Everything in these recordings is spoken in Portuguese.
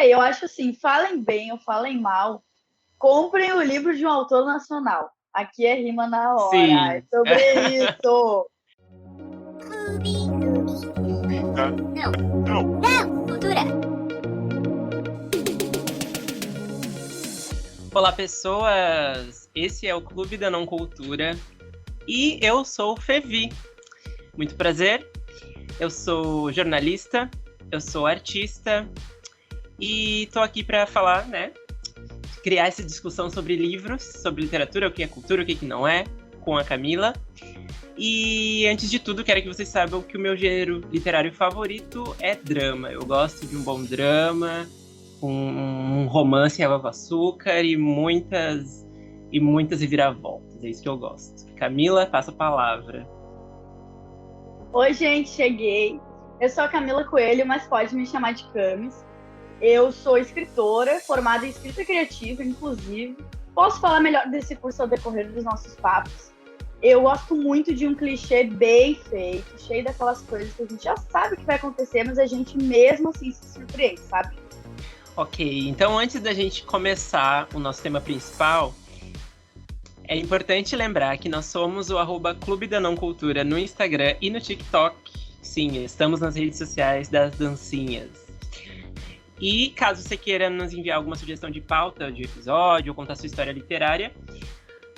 Eu acho assim, falem bem ou falem mal, comprem o livro de um autor nacional. Aqui é rima na hora, é Sim. sobre isso. Cultura. Não. Olá, pessoas! Esse é o Clube da Não Cultura e eu sou o Fevi. Muito prazer. Eu sou jornalista, eu sou artista e tô aqui para falar, né? Criar essa discussão sobre livros, sobre literatura, o que é cultura, o que não é, com a Camila. E antes de tudo, quero que vocês saibam que o meu gênero literário favorito é drama. Eu gosto de um bom drama, um romance água com açúcar e muitas reviravoltas. É isso que eu gosto. Camila, passa a palavra. Oi, gente, cheguei. Eu sou a Camila Coelho, mas pode me chamar de Camis. Eu sou escritora, formada em escrita criativa, inclusive. Posso falar melhor desse curso ao decorrer dos nossos papos. Eu gosto muito de um clichê bem feito, cheio daquelas coisas que a gente já sabe que vai acontecer, mas a gente mesmo assim se surpreende, sabe? Ok, então antes da gente começar o nosso tema principal, é importante lembrar que nós somos o @Clube da Não Cultura no Instagram e no TikTok. Sim, estamos nas redes sociais das dancinhas. E caso você queira nos enviar alguma sugestão de pauta de episódio ou contar sua história literária,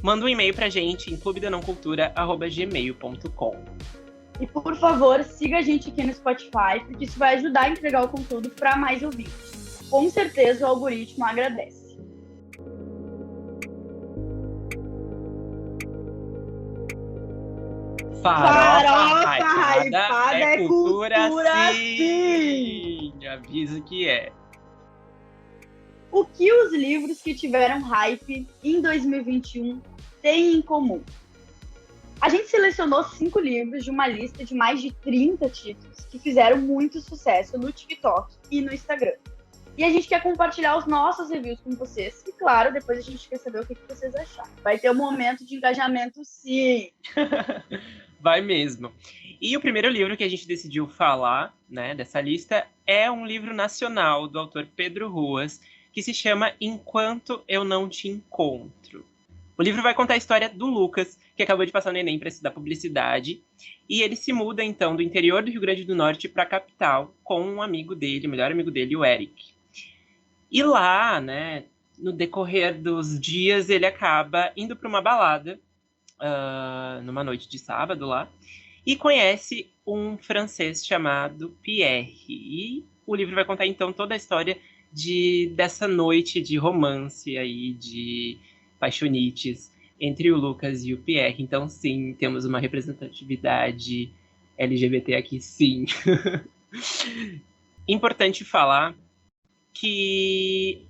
manda um e-mail pra gente em clubedanãocultura@gmail.com. E por favor, siga a gente aqui no Spotify, porque isso vai ajudar a entregar o conteúdo para mais ouvintes. Com certeza o algoritmo agradece. Farofa hypada hypada é é cultura, cultura sim! Aviso que é. O que os livros que tiveram hype em 2021 têm em comum? A gente selecionou 5 livros de uma lista de mais de 30 títulos que fizeram muito sucesso no TikTok e no Instagram. E a gente quer compartilhar os nossos reviews com vocês. E claro, depois a gente quer saber o que vocês acharam. Vai ter um momento de engajamento, sim. Vai mesmo. E o primeiro livro que a gente decidiu falar, né, dessa lista é um livro nacional do autor Pedro Ruas, que se chama Enquanto Eu Não Te Encontro. O livro vai contar a história do Lucas, que acabou de passar no Enem para estudar publicidade, e ele se muda então do interior do Rio Grande do Norte para a capital com um amigo dele, o melhor amigo dele, o Eric. E lá, né, no decorrer dos dias, ele acaba indo para uma balada, numa noite de sábado lá, e conhece um francês chamado Pierre. E o livro vai contar então toda a história dessa noite de romance aí, de paixonites entre o Lucas e o Pierre. Então, sim, temos uma representatividade LGBT aqui, sim. Importante falar que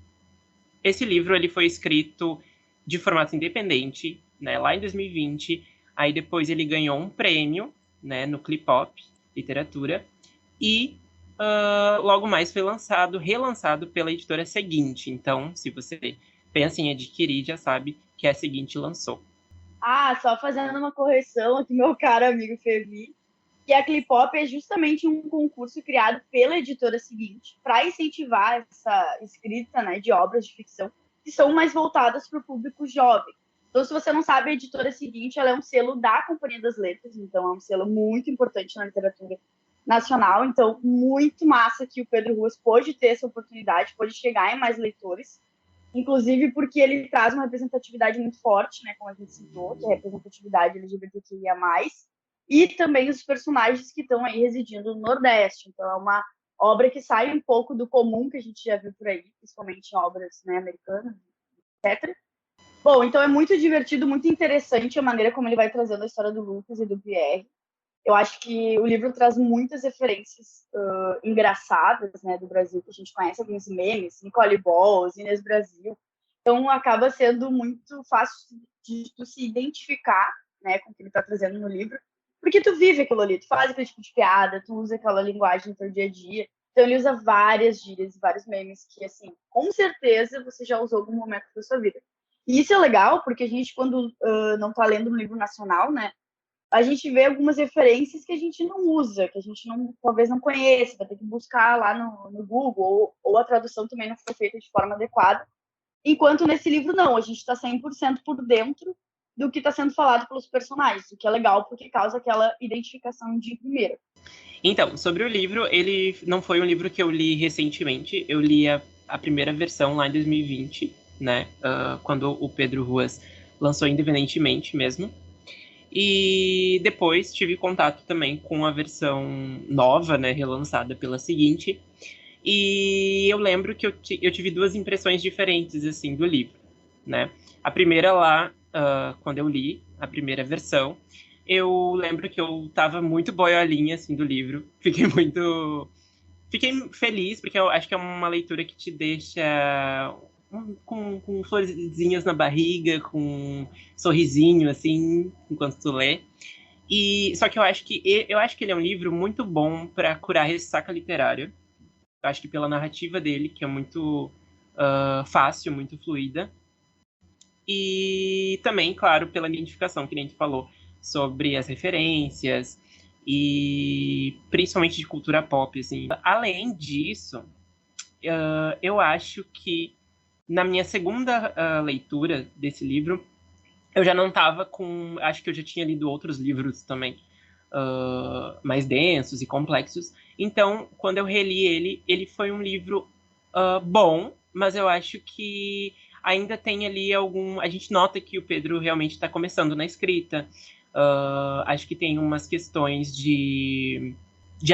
esse livro ele foi escrito de formato independente, né, lá em 2020. Aí depois ele ganhou um prêmio, né, no Clipop Literatura. E logo mais foi relançado pela editora Seguinte. Então, se você pensa em adquirir, já sabe que a Seguinte lançou. Só fazendo uma correção aqui, meu caro amigo Fevi, que a Clipop é justamente um concurso criado pela editora seguinte para incentivar essa escrita, né, de obras de ficção que são mais voltadas para o público jovem. Então, se você não sabe, a editora seguinte ela é um selo da Companhia das Letras, então é um selo muito importante na literatura nacional. Então, muito massa que o Pedro Ruas pôde ter essa oportunidade, pôde chegar em mais leitores, inclusive porque ele traz uma representatividade muito forte, né, como a gente citou, que é a representatividade LGBTQIA+, e também os personagens que estão aí residindo no Nordeste. Então, é uma obra que sai um pouco do comum que a gente já viu por aí, principalmente em obras, né, americanas, etc. Bom, então é muito divertido, muito interessante a maneira como ele vai trazendo a história do Lucas e do Pierre. Eu acho que o livro traz muitas referências engraçadas, né, do Brasil, que a gente conhece alguns memes, Nicole Balls, Inês Brasil. Então, acaba sendo muito fácil de tu se identificar, né, com o que ele está trazendo no livro, porque tu vive aquilo ali, tu faz aquele tipo de piada, tu usa aquela linguagem no teu dia a dia. Então, ele usa várias gírias, vários memes que, assim, com certeza você já usou em algum momento da sua vida. E isso é legal, porque a gente, quando não está lendo um livro nacional, né, a gente vê algumas referências que a gente não usa, que a gente não, talvez não conheça, vai ter que buscar lá no Google, ou a tradução também não foi feita de forma adequada. Enquanto nesse livro, não, a gente está 100% por dentro do que está sendo falado pelos personagens, o que é legal, porque causa aquela identificação de primeira. Então, sobre o livro, ele não foi um livro que eu li recentemente, eu li a primeira versão lá em 2020, né, quando o Pedro Ruas lançou independentemente mesmo. E depois tive contato também com a versão nova, né, relançada pela seguinte. E eu lembro que eu tive duas impressões diferentes, assim, do livro, né? A primeira lá, quando eu li a primeira versão, eu lembro que eu tava muito boiolinha, assim, do livro. Fiquei feliz, porque eu acho que é uma leitura que te deixa com florzinhas na barriga, com um sorrisinho, assim, enquanto tu lê. Só que eu acho que ele é um livro muito bom para curar ressaca literária. Eu acho que pela narrativa dele, que é muito fácil, muito fluida. E também, claro, pela identificação, que nem tu falou, sobre as referências e principalmente de cultura pop, assim. Além disso, eu acho que na minha segunda leitura desse livro, eu já não estava com... Acho que eu já tinha lido outros livros também, mais densos e complexos. Então, quando eu reli ele foi um livro bom, mas eu acho que ainda tem ali algum... A gente nota que o Pedro realmente está começando na escrita. Acho que tem umas questões de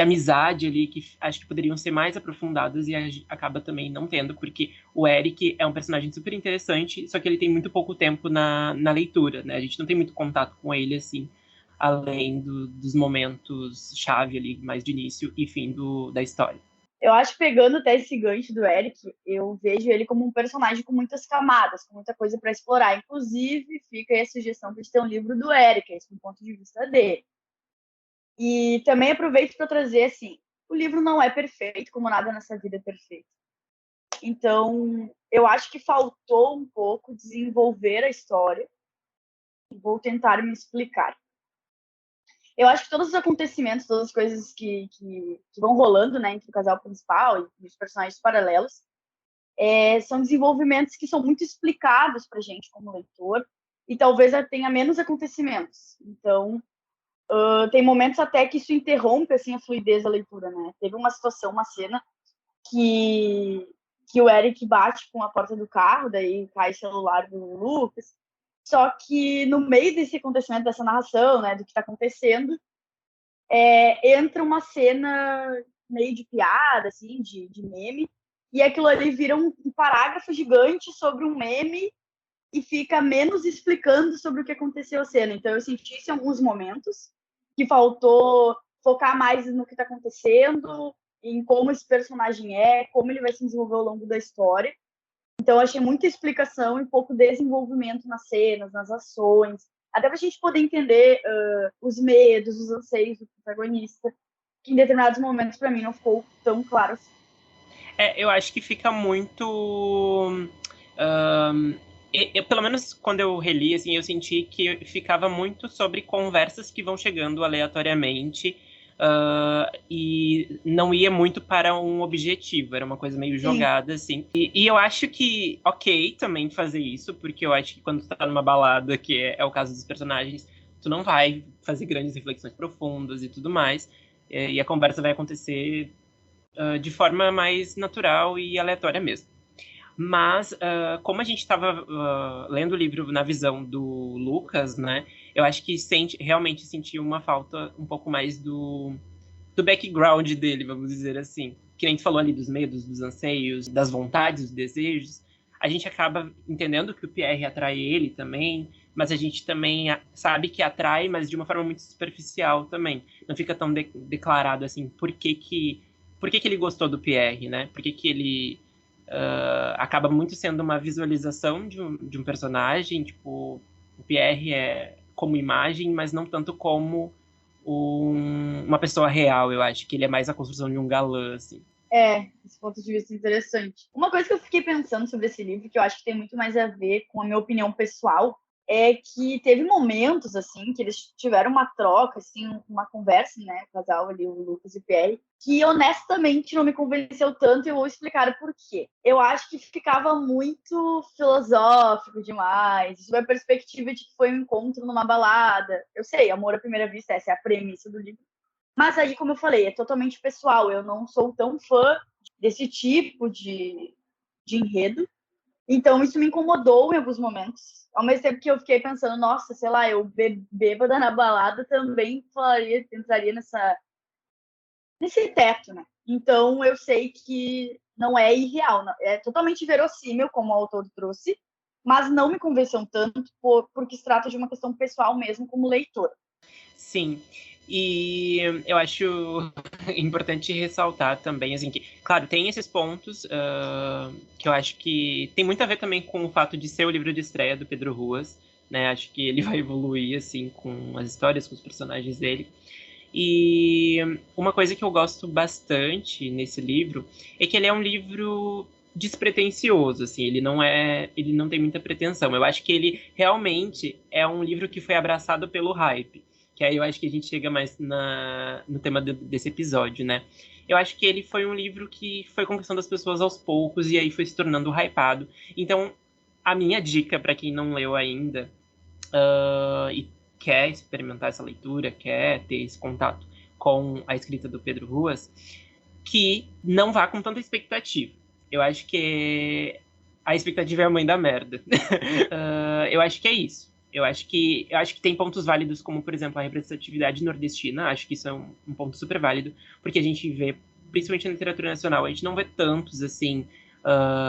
amizade ali que acho que poderiam ser mais aprofundadas e acaba também não tendo, porque o Eric é um personagem super interessante, só que ele tem muito pouco tempo na leitura, né? A gente não tem muito contato com ele, assim, além dos momentos chave ali, mais de início e fim da história. Eu acho que pegando até esse gancho do Eric, eu vejo ele como um personagem com muitas camadas, com muita coisa para explorar. Inclusive, fica aí a sugestão de ter um livro do Eric, esse do ponto de vista dele. E também aproveito para trazer assim, o livro não é perfeito, como nada nessa vida é perfeito. Então, eu acho que faltou um pouco desenvolver a história. Vou tentar me explicar. Eu acho que todos os acontecimentos, todas as coisas que vão rolando, né, entre o casal principal e os personagens paralelos, são desenvolvimentos que são muito explicados pra gente como leitor, e talvez tenha menos acontecimentos. Então, tem momentos até que isso interrompe, assim, a fluidez da leitura, né? Teve uma situação, uma cena, que o Eric bate com a porta do carro, daí cai o celular do Lucas, só que no meio desse acontecimento, dessa narração, né, do que está acontecendo, entra uma cena meio de piada, assim, de meme, e aquilo ali vira um parágrafo gigante sobre um meme e fica menos explicando sobre o que aconteceu a cena. Então eu senti isso em alguns momentos, que faltou focar mais no que está acontecendo, em como esse personagem como ele vai se desenvolver ao longo da história. Então, eu achei muita explicação e pouco desenvolvimento nas cenas, nas ações, até para a gente poder entender os medos, os anseios do protagonista, que em determinados momentos, para mim, não ficou tão claro assim. Eu acho que fica muito... pelo menos quando eu reli, assim, eu senti que ficava muito sobre conversas que vão chegando aleatoriamente e não ia muito para um objetivo, era uma coisa meio jogada, assim. E eu acho que, ok, também fazer isso, porque eu acho que quando tu tá numa balada, que é o caso dos personagens, tu não vai fazer grandes reflexões profundas e tudo mais, e a conversa vai acontecer de forma mais natural e aleatória mesmo. Mas, como a gente estava lendo o livro na visão do Lucas, né, eu acho que realmente sentiu uma falta um pouco mais do background dele, vamos dizer assim. Que nem tu falou ali dos medos, dos anseios, das vontades, dos desejos. A gente acaba entendendo que o Pierre atrai ele também, mas a gente também sabe que atrai, mas de uma forma muito superficial também. Não fica tão declarado assim por que ele gostou do Pierre, né? Por que ele acaba muito sendo uma visualização de um personagem, tipo, o Pierre é como imagem, mas não tanto como uma pessoa real, eu acho que ele é mais a construção de um galã, assim. Esse ponto de vista é interessante. Uma coisa que eu fiquei pensando sobre esse livro, que eu acho que tem muito mais a ver com a minha opinião pessoal, é que teve momentos, assim, que eles tiveram uma troca, assim, uma conversa, né, o casal ali, o Lucas e o Pierre, que honestamente não me convenceu tanto, e eu vou explicar por quê. Eu acho que ficava muito filosófico demais, sob a perspectiva de que foi um encontro numa balada. Eu sei, amor à primeira vista, essa é a premissa do livro. Mas aí, como eu falei, é totalmente pessoal, eu não sou tão fã desse tipo de enredo. Então, isso me incomodou em alguns momentos. Ao mesmo tempo que eu fiquei pensando, nossa, sei lá, eu bêbada na balada também entraria nesse teto, né? Então, eu sei que não é irreal, não. É totalmente verossímil, como o autor trouxe, mas não me convenceu tanto porque se trata de uma questão pessoal mesmo, como leitora. Sim, e eu acho importante ressaltar também, assim, que, claro, tem esses pontos que eu acho que tem muito a ver também com o fato de ser o livro de estreia do Pedro Ruas, né? Acho que ele vai evoluir, assim, com as histórias, com os personagens dele. E uma coisa que eu gosto bastante nesse livro é que ele é um livro despretensioso, assim, ele não tem muita pretensão. Eu acho que ele realmente é um livro que foi abraçado pelo hype, que aí eu acho que a gente chega mais no tema desse episódio, né? Eu acho que ele foi um livro que foi conquistando as pessoas aos poucos e aí foi se tornando hypado. Então, a minha dica para quem não leu ainda e quer experimentar essa leitura, quer ter esse contato com a escrita do Pedro Ruas, que não vá com tanta expectativa. Eu acho que a expectativa é a mãe da merda. Eu acho que é isso. Eu acho que tem pontos válidos, como, por exemplo, a representatividade nordestina. Acho que isso é um ponto super válido, porque a gente vê, principalmente na literatura nacional, a gente não vê tantos, assim,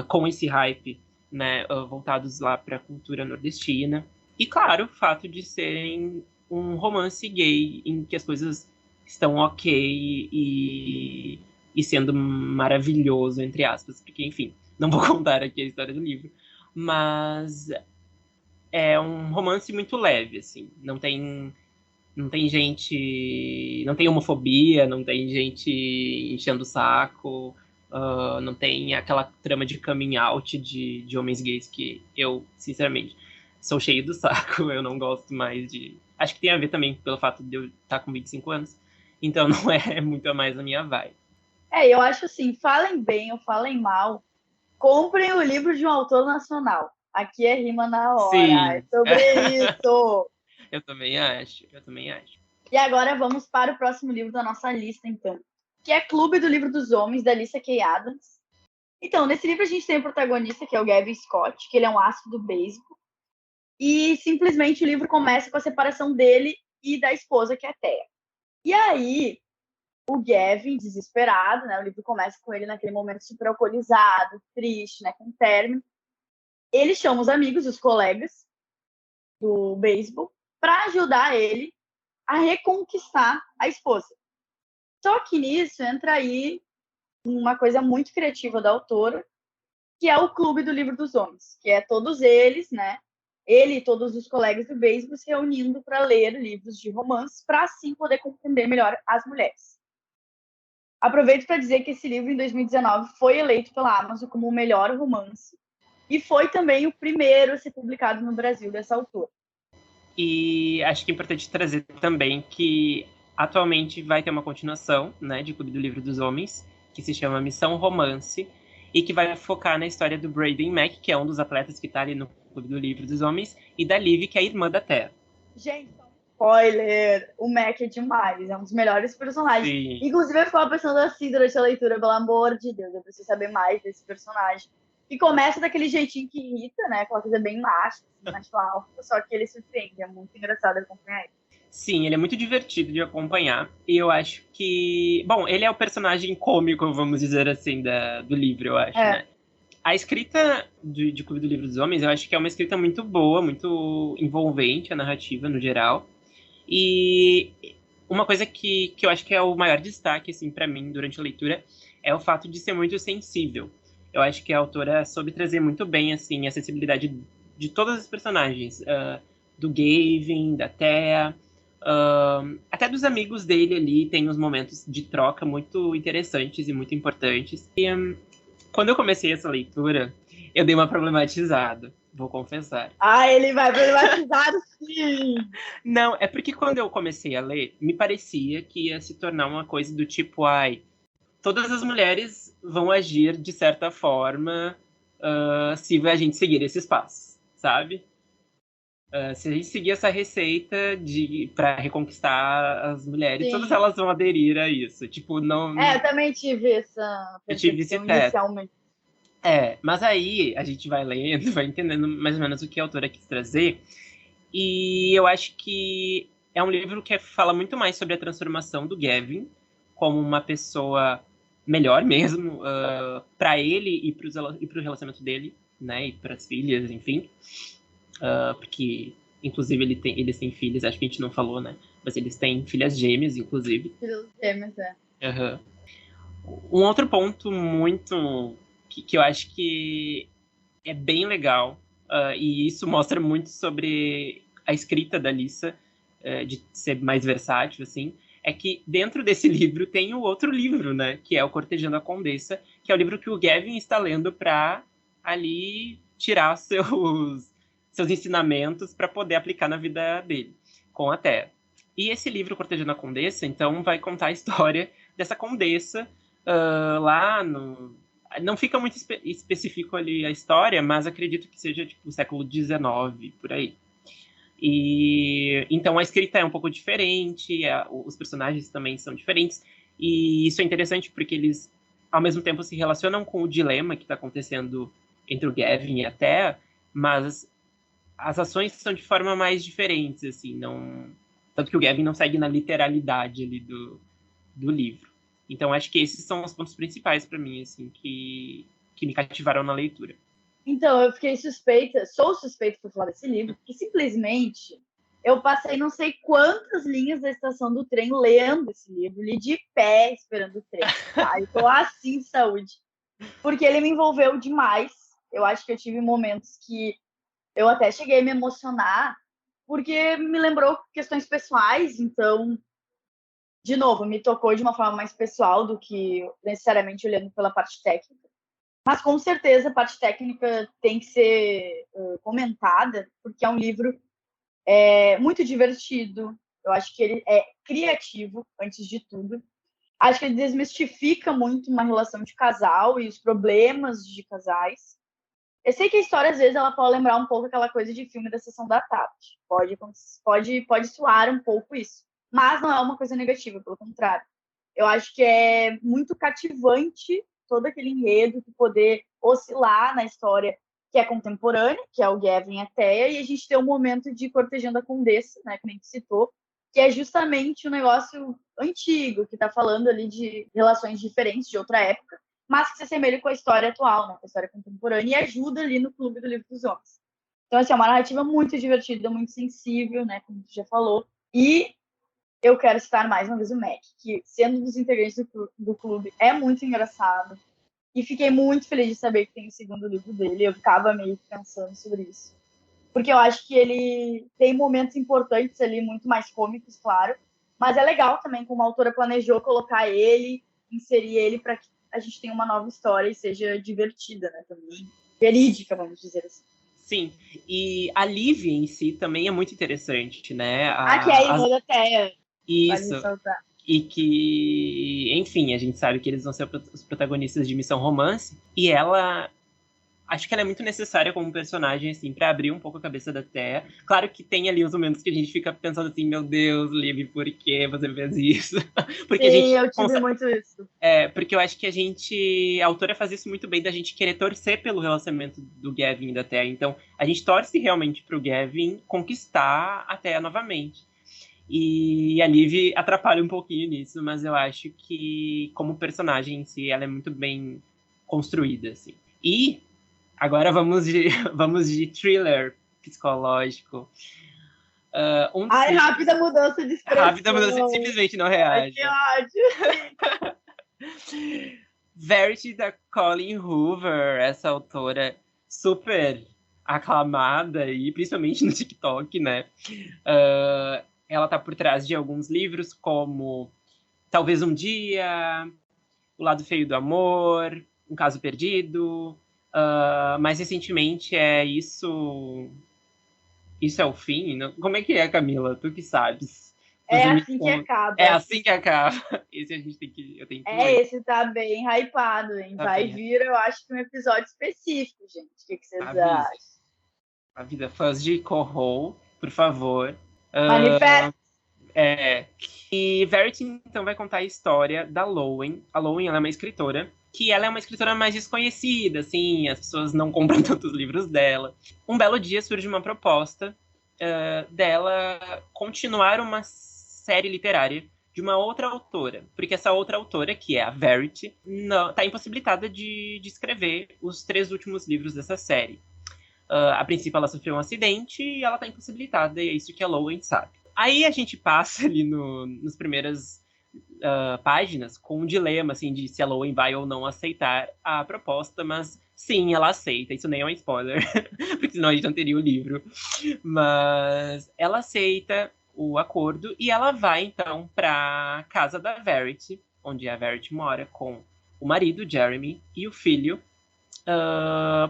com esse hype, né, voltados lá para a cultura nordestina. E, claro, o fato de serem um romance gay em que as coisas estão ok e sendo maravilhoso, entre aspas, porque, enfim, não vou contar aqui a história do livro, mas é um romance muito leve, assim, não tem gente, não tem homofobia, não tem gente enchendo o saco, não tem aquela trama de coming out de homens gays que eu, sinceramente, sou cheio do saco, eu não gosto mais de... Acho que tem a ver também pelo fato de eu estar com 25 anos, então não é muito a mais a minha vibe. Eu acho assim, falem bem ou falem mal, comprem o livro de um autor nacional. Aqui é rima na hora, é Sim, sobre isso. eu também acho, eu também acho. E agora vamos para o próximo livro da nossa lista, então, que é Clube do Livro dos Homens, da Alicia K. Adams. Então, nesse livro a gente tem o protagonista, que é o Gavin Scott, que ele é um astro do beisebol. E simplesmente o livro começa com a separação dele e da esposa, que é a Thea. E aí, o Gavin, desesperado, né? O livro começa com ele naquele momento super alcoolizado, triste, né? Com término. Ele chama os amigos, os colegas do beisebol, para ajudar ele a reconquistar a esposa. Só que nisso entra aí uma coisa muito criativa da autora, que é o Clube do Livro dos Homens, que é todos eles, né? Ele e todos os colegas do beisebol se reunindo para ler livros de romance, para assim poder compreender melhor as mulheres. Aproveito para dizer que esse livro, em 2019, foi eleito pela Amazon como o melhor romance e foi também o primeiro a ser publicado no Brasil dessa autora. E acho que é importante trazer também que atualmente vai ter uma continuação, né, de Clube do Livro dos Homens, que se chama Missão Romance, e que vai focar na história do Braden Mack, que é um dos atletas que está ali no Clube do Livro dos Homens, e da Liv, que é a irmã da Thea. Gente, spoiler! O Mac é demais, é um dos melhores personagens. Sim. Inclusive, eu ficava pensando assim durante a leitura, pelo amor de Deus, eu preciso saber mais desse personagem. Que começa daquele jeitinho que irrita, né? Aquela coisa bem macho, macho alfa, só que ele surpreende, é muito engraçado acompanhar ele. Sim, ele é muito divertido de acompanhar. E eu acho que... Bom, ele é o personagem cômico, vamos dizer assim, do livro, eu acho, né? A escrita de Clube do Livro dos Homens, eu acho que é uma escrita muito boa, muito envolvente, a narrativa no geral. E uma coisa que eu acho que é o maior destaque, assim, para mim, durante a leitura, é o fato de ser muito sensível. Eu acho que a autora soube trazer muito bem, assim, a sensibilidade de todas as personagens. Do Gavin, da Thea, até dos amigos dele ali, tem uns momentos de troca muito interessantes e muito importantes. E quando eu comecei essa leitura, eu dei uma problematizada. Vou confessar. Ah, ele vai problematizar, sim! Não, é porque quando eu comecei a ler, me parecia que ia se tornar uma coisa do tipo, ai, todas as mulheres vão agir de certa forma se a gente seguir esses passos, sabe? Se a gente seguir essa receita para reconquistar as mulheres, todas Sim. elas vão aderir a isso. Tipo, não. Eu também tive essa Eu tive esse percepção teto. inicialmente. Mas aí a gente vai lendo, vai entendendo mais ou menos o que a autora quis trazer. E eu acho que é um livro que fala muito mais sobre a transformação do Gavin como uma pessoa melhor mesmo para ele e para o relacionamento dele, né? E para as filhas, enfim. Porque, inclusive, eles têm filhas, acho que a gente não falou, né? Mas eles têm filhas gêmeas, inclusive. Filhos gêmeos, Uhum. Um outro ponto muito que eu acho que é bem legal, e isso mostra muito sobre a escrita da Lissa, de ser mais versátil, assim, é que dentro desse livro tem o outro livro, né, que é o Cortejando a Condessa, que é o livro que o Gavin está lendo para ali tirar seus ensinamentos para poder aplicar na vida dele, com a Terra. E esse livro, Cortejando a Condessa, então, vai contar a história dessa condessa lá no... Não fica muito específico ali a história, mas acredito que seja tipo o século XIX, por aí. E então a escrita é um pouco diferente, os personagens também são diferentes, e isso é interessante porque eles, ao mesmo tempo, se relacionam com o dilema que está acontecendo entre o Gavin e a Thea, mas as ações são de forma mais diferentes, assim, não... Tanto que o Gavin não segue na literalidade ali do livro. Então, acho que esses são os pontos principais para mim, assim, que me cativaram na leitura. Então, eu fiquei suspeita, sou suspeita por falar desse livro, porque simplesmente eu passei não sei quantas linhas da estação do trem lendo esse livro, li de pé esperando o trem. Tá? Eu tô assim, saúde. Porque ele me envolveu demais. Eu acho que eu tive momentos que eu até cheguei a me emocionar, porque me lembrou questões pessoais, então, de novo, me tocou de uma forma mais pessoal do que necessariamente olhando pela parte técnica. Mas com certeza a parte técnica tem que ser comentada, porque é um livro muito divertido. Eu acho que ele é criativo, antes de tudo. Acho que ele desmistifica muito uma relação de casal e os problemas de casais. Eu sei que a história, às vezes, ela pode lembrar um pouco aquela coisa de filme da Sessão da Tarde. Pode soar um pouco isso. Mas não é uma coisa negativa, pelo contrário. Eu acho que é muito cativante todo aquele enredo, de poder oscilar na história que é contemporânea, que é o Gavin e a Thea, e a gente ter um momento de Cortejando a Condessa, né, que nem tu citou, que é justamente um negócio antigo, que está falando ali de relações diferentes de outra época, mas que se assemelha com a história atual, né, com a história contemporânea, e ajuda ali no Clube do Livro dos Homens. Então, assim, é uma narrativa muito divertida, muito sensível, né, como tu já falou, e eu quero citar mais uma vez o Mac, que, sendo um dos integrantes do clube, é muito engraçado. E fiquei muito feliz de saber que tem o segundo livro dele. Eu ficava meio pensando sobre isso. Porque eu acho que ele tem momentos importantes ali, muito mais cômicos, claro. Mas é legal também como a autora planejou colocar ele, inserir ele para que a gente tenha uma nova história e seja divertida, né? Também verídica, vamos dizer assim. Sim, e a Liv em si também é muito interessante, né? Que é a irmã da Thea. Isso. E que, enfim, a gente sabe que eles vão ser os protagonistas de Missão Romance. E ela, acho que ela é muito necessária como personagem, assim, pra abrir um pouco a cabeça da Thea. Claro que tem ali os momentos que a gente fica pensando assim, meu Deus, Liv, por que você fez isso? Porque sim, eu tive muito isso. Porque eu acho que a autora faz isso muito bem, da gente querer torcer pelo relacionamento do Gavin e da Thea. Então, a gente torce realmente pro Gavin conquistar a Thea novamente. E a Liv atrapalha um pouquinho nisso, mas eu acho que, como personagem em si, ela é muito bem construída, assim. E agora vamos de thriller psicológico. Rápida mudança de expressão. Rápida mudança, simplesmente não reage. Que ódio. Verity, da Colleen Hoover, essa autora super aclamada, e principalmente no TikTok, né? Ela tá por trás de alguns livros, como Talvez um Dia, O Lado Feio do Amor, Um Caso Perdido, mais recentemente Isso é o fim? Como é que é, Camila? Tu que sabes. É assim que acaba. É assim que acaba. Esse eu tenho que ler. Esse tá bem hypado, hein? Tá Vai bem. vir, eu acho que um episódio específico, gente. O que vocês Avisa. acham? Avisa fãs de Corral, por favor. Manifesto! E Verity, então, vai contar a história da Lowen. A Lowen, ela é uma escritora, que ela é uma escritora mais desconhecida, assim, as pessoas não compram tantos livros dela. Um belo dia surge uma proposta dela continuar uma série literária de uma outra autora, porque essa outra autora, que é a Verity, está impossibilitada de escrever os 3 últimos livros dessa série. A princípio ela sofreu um acidente e ela está impossibilitada, e é isso que a Lowen sabe. Aí a gente passa ali nas primeiras páginas com um dilema, assim, de se a Lowen vai ou não aceitar a proposta, mas sim, ela aceita, isso nem é um spoiler, porque senão a gente não teria o livro. Mas ela aceita o acordo e ela vai, então, para casa da Verity, onde a Verity mora com o marido, Jeremy, e o filho,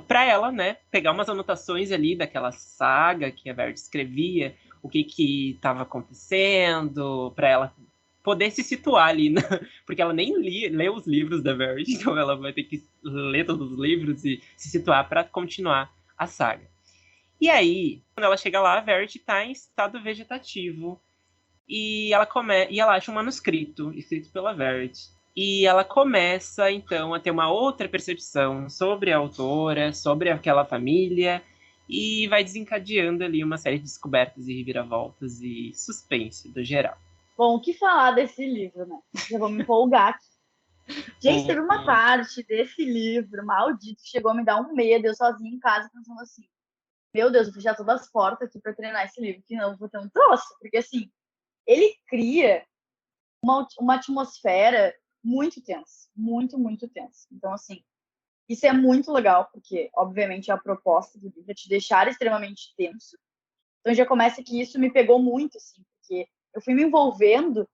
para ela, né, pegar umas anotações ali daquela saga que a Verity escrevia, o que estava acontecendo, para ela poder se situar ali, né? Porque ela nem lê os livros da Verity, então ela vai ter que ler todos os livros e se situar para continuar a saga. E aí, quando ela chega lá, a Verity está em estado vegetativo e ela acha um manuscrito escrito pela Verity. E ela começa, então, a ter uma outra percepção sobre a autora, sobre aquela família, e vai desencadeando ali uma série de descobertas e reviravoltas e suspense do geral. Bom, o que falar desse livro, né? Já vou me empolgar aqui. Gente, teve uma parte desse livro maldito que chegou a me dar um medo, eu sozinha em casa pensando assim, meu Deus, vou fechar todas as portas aqui para treinar esse livro, que não vou ter um troço, porque assim, ele cria uma atmosfera muito tensa, muito, muito tensa. Então, assim, isso é muito legal, porque, obviamente, é a proposta do livro é te deixar extremamente tenso. Então, já começa que isso me pegou muito, assim, porque eu fui me envolvendo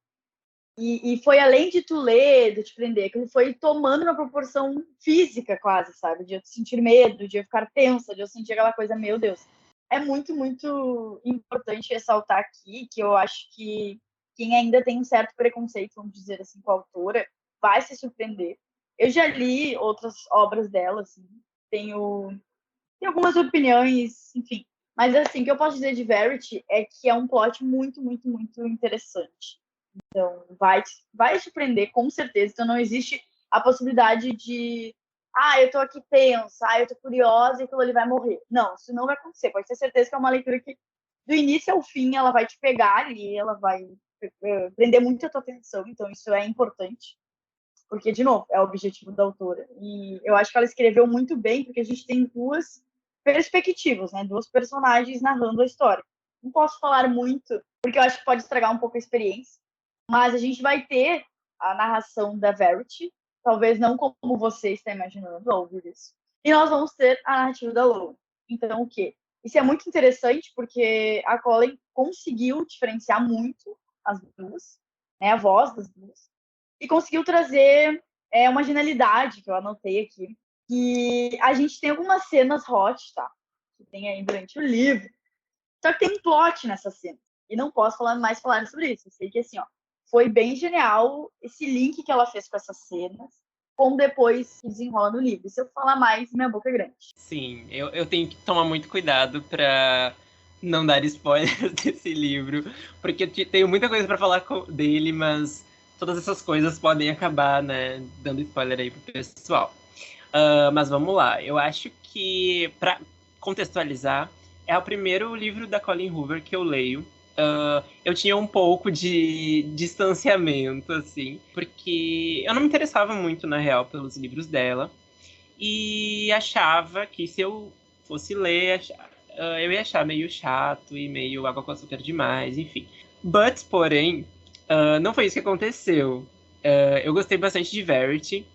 e foi além de tu ler, de te prender, que ele foi tomando uma proporção física quase, sabe? De eu sentir medo, de eu ficar tensa, de eu sentir aquela coisa, meu Deus. É muito, muito importante ressaltar aqui que eu acho que quem ainda tem um certo preconceito, vamos dizer assim, com a autora, vai se surpreender. Eu já li outras obras dela, assim, tenho algumas opiniões, enfim. Mas, assim, o que eu posso dizer de Verity é que é um plot muito, muito, muito interessante. Então, vai te prender, com certeza. Então, não existe a possibilidade de eu tô aqui tensa, eu tô curiosa e aquilo ali vai morrer. Não, isso não vai acontecer. Pode ter certeza que é uma leitura que, do início ao fim, ela vai te pegar ali, ela vai prender muito a tua atenção. Então, isso é importante. Porque, de novo, é o objetivo da autora. E eu acho que ela escreveu muito bem, porque a gente tem 2 perspectivas, né? 2 personagens narrando a história. Não posso falar muito, porque eu acho que pode estragar um pouco a experiência. Mas a gente vai ter a narração da Verity, talvez não como você está imaginando ao ouvir isso. E nós vamos ter a narrativa da Lowen. Então, o quê? Isso é muito interessante, porque a Colleen conseguiu diferenciar muito as duas, né? A voz das duas. E conseguiu trazer uma genialidade que eu anotei aqui. Que a gente tem algumas cenas hot, tá? Que tem aí durante o livro. Só que tem um plot nessa cena. E não posso falar sobre isso. Eu sei que, assim, ó, foi bem genial esse link que ela fez com essas cenas, como depois se desenrola no livro. Se eu falar mais, minha boca é grande. Sim, eu tenho que tomar muito cuidado para não dar spoilers desse livro, porque eu tenho muita coisa para falar dele, mas todas essas coisas podem acabar, né, dando spoiler aí pro pessoal. Mas vamos lá, eu acho que, para contextualizar, é o primeiro livro da Colleen Hoover que eu leio. Eu tinha um pouco de distanciamento, assim, porque eu não me interessava muito, na real, pelos livros dela. E achava que se eu fosse ler, eu ia achar meio chato e meio água com açúcar demais, enfim. Porém, não foi isso que aconteceu. Eu gostei bastante de Verity.